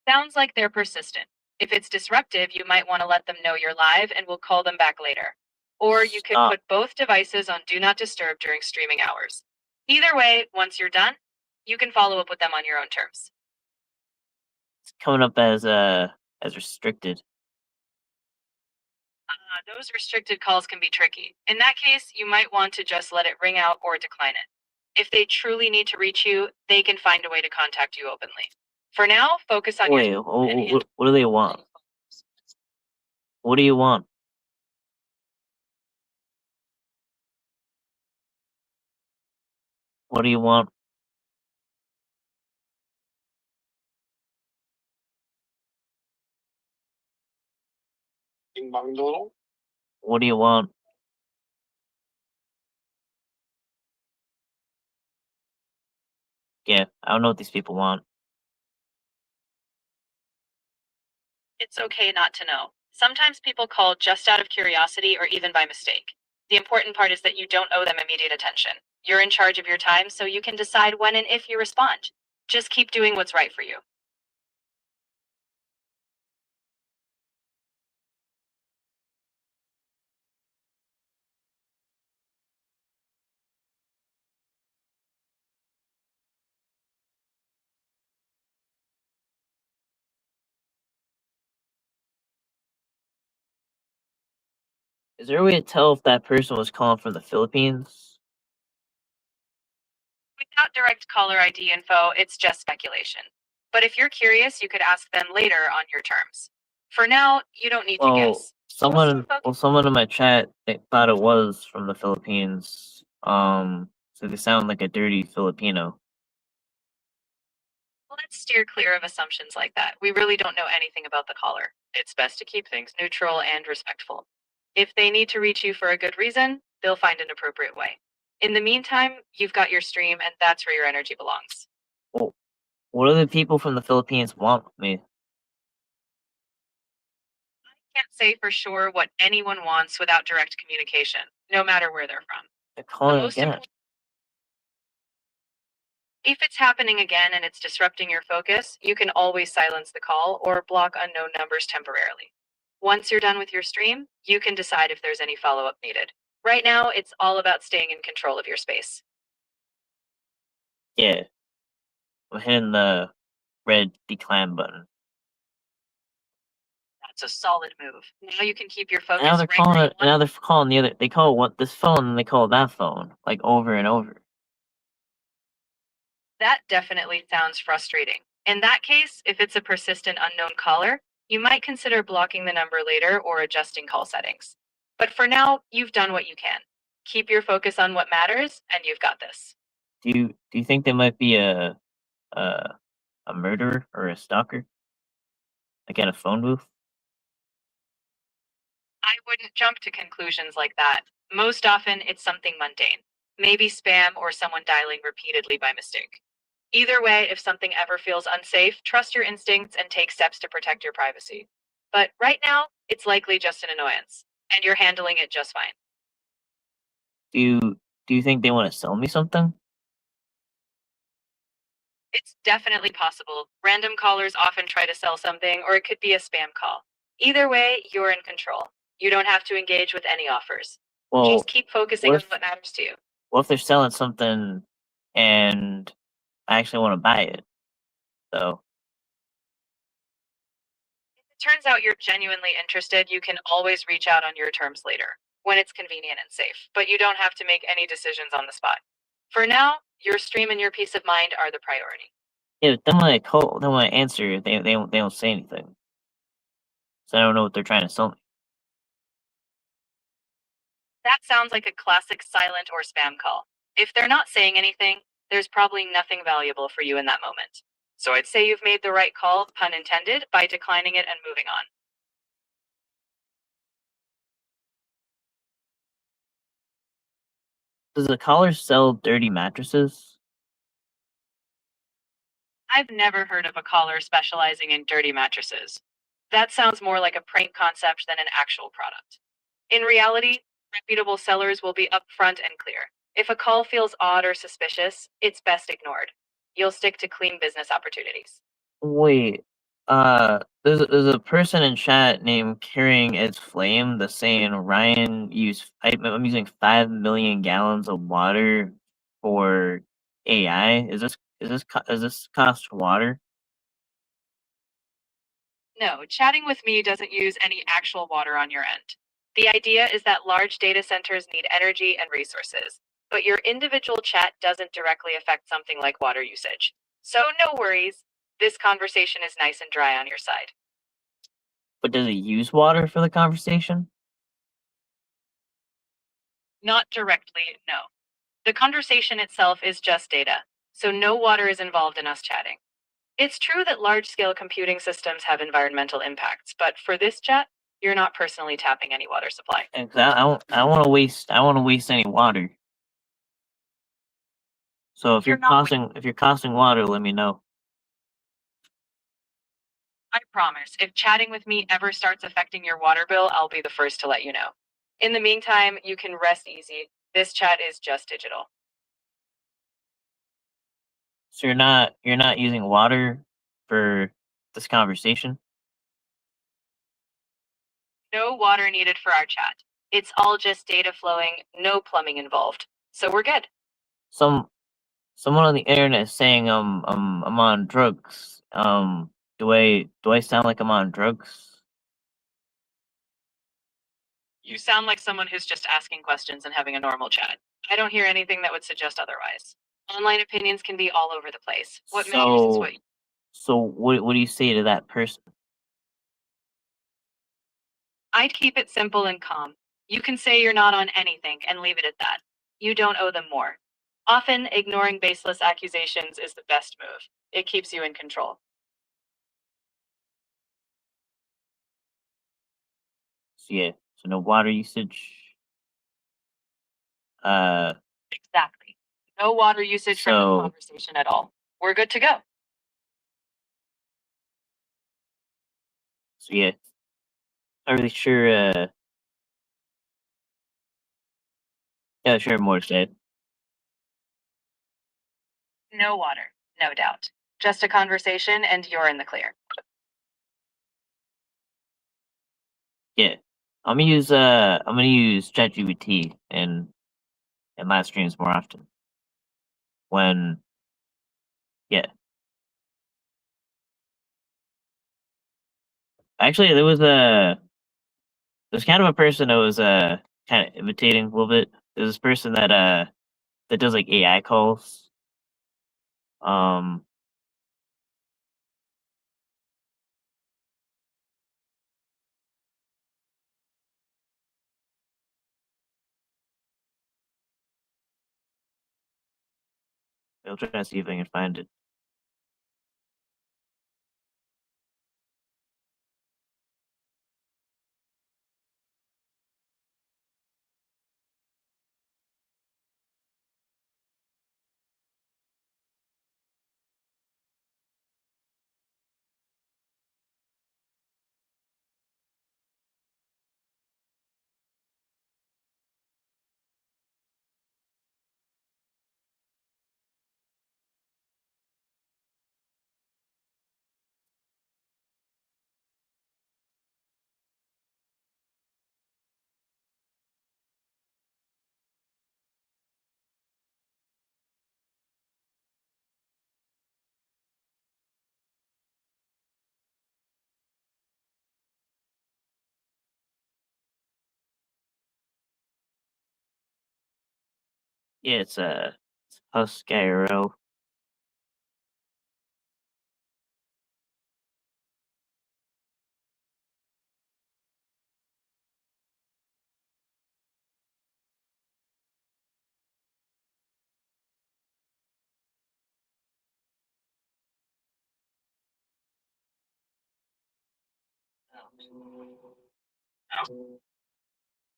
Sounds like they're persistent. If it's disruptive, you might want to let them know you're live and we'll call them back later. Or you could Stop. put both devices on Do Not Disturb during streaming hours. Either way, once you're done, you can follow up with them on your own terms. It's coming up as restricted. Those restricted calls can be tricky. In that case, you might want to just let it ring out or decline it. If they truly need to reach you, they can find a way to contact you openly. For now, focus on Wait, your what do they want? What do you want? What do you want? What do you want? Yeah, I don't know what these people want. It's okay not to know. Sometimes people call just out of curiosity or even by mistake. The important part is that you don't owe them immediate attention. You're in charge of your time, so you can decide when and if you respond. Just keep doing what's right for you. Is there a way to tell if that person was calling from the Philippines? Without direct caller ID info, it's just speculation. But if you're curious, you could ask them later on your terms. For now, you don't need to guess. Someone in my chat they thought it was from the Philippines. So they sound like a dirty Filipino. Let's steer clear of assumptions like that. We really don't know anything about the caller. It's best to keep things neutral and respectful. If they need to reach you for a good reason, they'll find an appropriate way. In the meantime, you've got your stream, and that's where your energy belongs. Well, what do the people from the Philippines want with me? I can't say for sure what anyone wants without direct communication, no matter where they're from. They're calling most again. If it's happening again and it's disrupting your focus, you can always silence the call or block unknown numbers temporarily. Once you're done with your stream, you can decide if there's any follow up needed. Right now, it's all about staying in control of your space. Yeah, I'm hitting the red decline button. That's a solid move. Now you can keep your focus. Now they're calling it. Now they're calling the other. They call this phone and they call that phone like over and over. That definitely sounds frustrating. In that case, if it's a persistent unknown caller, you might consider blocking the number later or adjusting call settings. But for now, you've done what you can. Keep your focus on what matters, and you've got this. Do you think they might be a murderer or a stalker? Like at a phone booth? I wouldn't jump to conclusions like that. Most often, it's something mundane, maybe spam or someone dialing repeatedly by mistake. Either way, if something ever feels unsafe, trust your instincts and take steps to protect your privacy. But right now, it's likely just an annoyance, and you're handling it just fine. Do you do you think they want to sell me something? It's definitely possible. Random callers often try to sell something, or it could be a spam call. Either way, you're in control. You don't have to engage with any offers. Just Well, keep focusing what on if what matters to you. what if they're selling something and I actually want to buy it? So If it turns out you're genuinely interested, you can always reach out on your terms later, when it's convenient and safe, but you don't have to make any decisions on the spot. For now, your stream and your peace of mind are the priority. yeah, but then when I answer, they don't say anything. So I don't know what they're trying to sell me. That sounds like a classic silent or spam call. If they're not saying anything, there's probably nothing valuable for you in that moment. So I'd say you've made the right call, pun intended, by declining it and moving on. Does the caller sell dirty mattresses? I've never heard of a caller specializing in dirty mattresses. That sounds more like a prank concept than an actual product. In reality, reputable sellers will be upfront and clear. If a call feels odd or suspicious, it's best ignored. You'll stick to clean business opportunities. Wait, there's a person in chat named Carrying Its Flame that's saying I'm using 5 million gallons of water for AI. Is this cost water? No, chatting with me doesn't use any actual water on your end. The idea is that large data centers need energy and resources, but your individual chat doesn't directly affect something like water usage. So, no worries. This conversation is nice and dry on your side. But does it use water for the conversation? Not directly, no. The conversation itself is just data, so no water is involved in us chatting. It's true that large scale computing systems have environmental impacts, but for this chat, you're not personally tapping any water supply. And 'cause I don't want to waste any water. So You're not. if you're costing water, let me know. I promise, if chatting with me ever starts affecting your water bill, I'll be the first to let you know. In the meantime, you can rest easy. This chat is just digital. So you're not using water for this conversation? No water needed for our chat. It's all just data flowing, no plumbing involved. So we're good. Some Someone on the internet is saying I'm on drugs. Do I sound like I'm on drugs? You sound like someone who's just asking questions and having a normal chat. I don't hear anything that would suggest otherwise. Online opinions can be all over the place. What matters is So what so what do you say to that person? I'd keep it simple and calm. You can say you're not on anything and leave it at that. You don't owe them more. Often, ignoring baseless accusations is the best move. It keeps you in control. So yeah, so no water usage. Uh, Exactly. No water usage from the so conversation at all. We're good to go. so yeah, not really sure. Yeah, sure, more to say. No water, no doubt. Just a conversation, and you're in the clear. Yeah, I'm gonna use ChatGPT and live streams more often. When yeah, actually there's kind of a person that was kind of imitating a little bit. There's this person that does like AI calls. Um, I'll try to see if I can find it. Yeah, it's Huskyrel.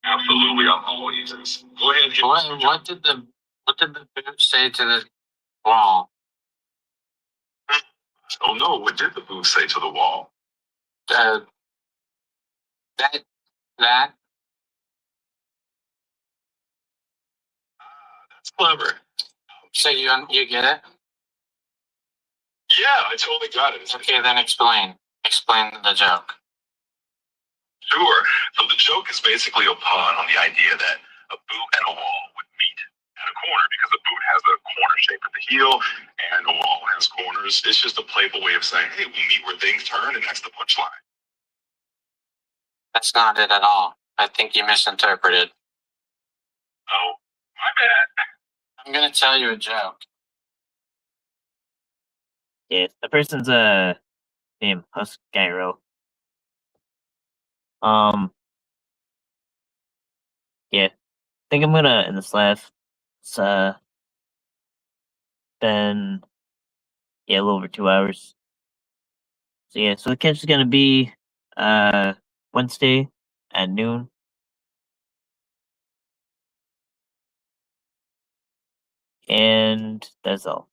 Absolutely, I'm all ears. Go ahead. What did the boot say to the wall? Oh no, what did the booth say to the wall? That That's clever. so you get it? Yeah, I totally got it. Okay, then explain the joke. Sure. So the joke is basically a pun on the idea that a boot and a wall would meet at a corner because a boot has a corner shape at the heel and a wall has corners. It's just a playful way of saying, hey, we meet where things turn, and that's the punchline. That's not it at all. I think you misinterpreted. Oh, my bad. I'm gonna tell you a joke. Yeah, the person's named Huskyrel. Yeah, I think I'm gonna end this live. It's been a little over 2 hours. So yeah, so the catch is gonna be Wednesday at noon. And that's all.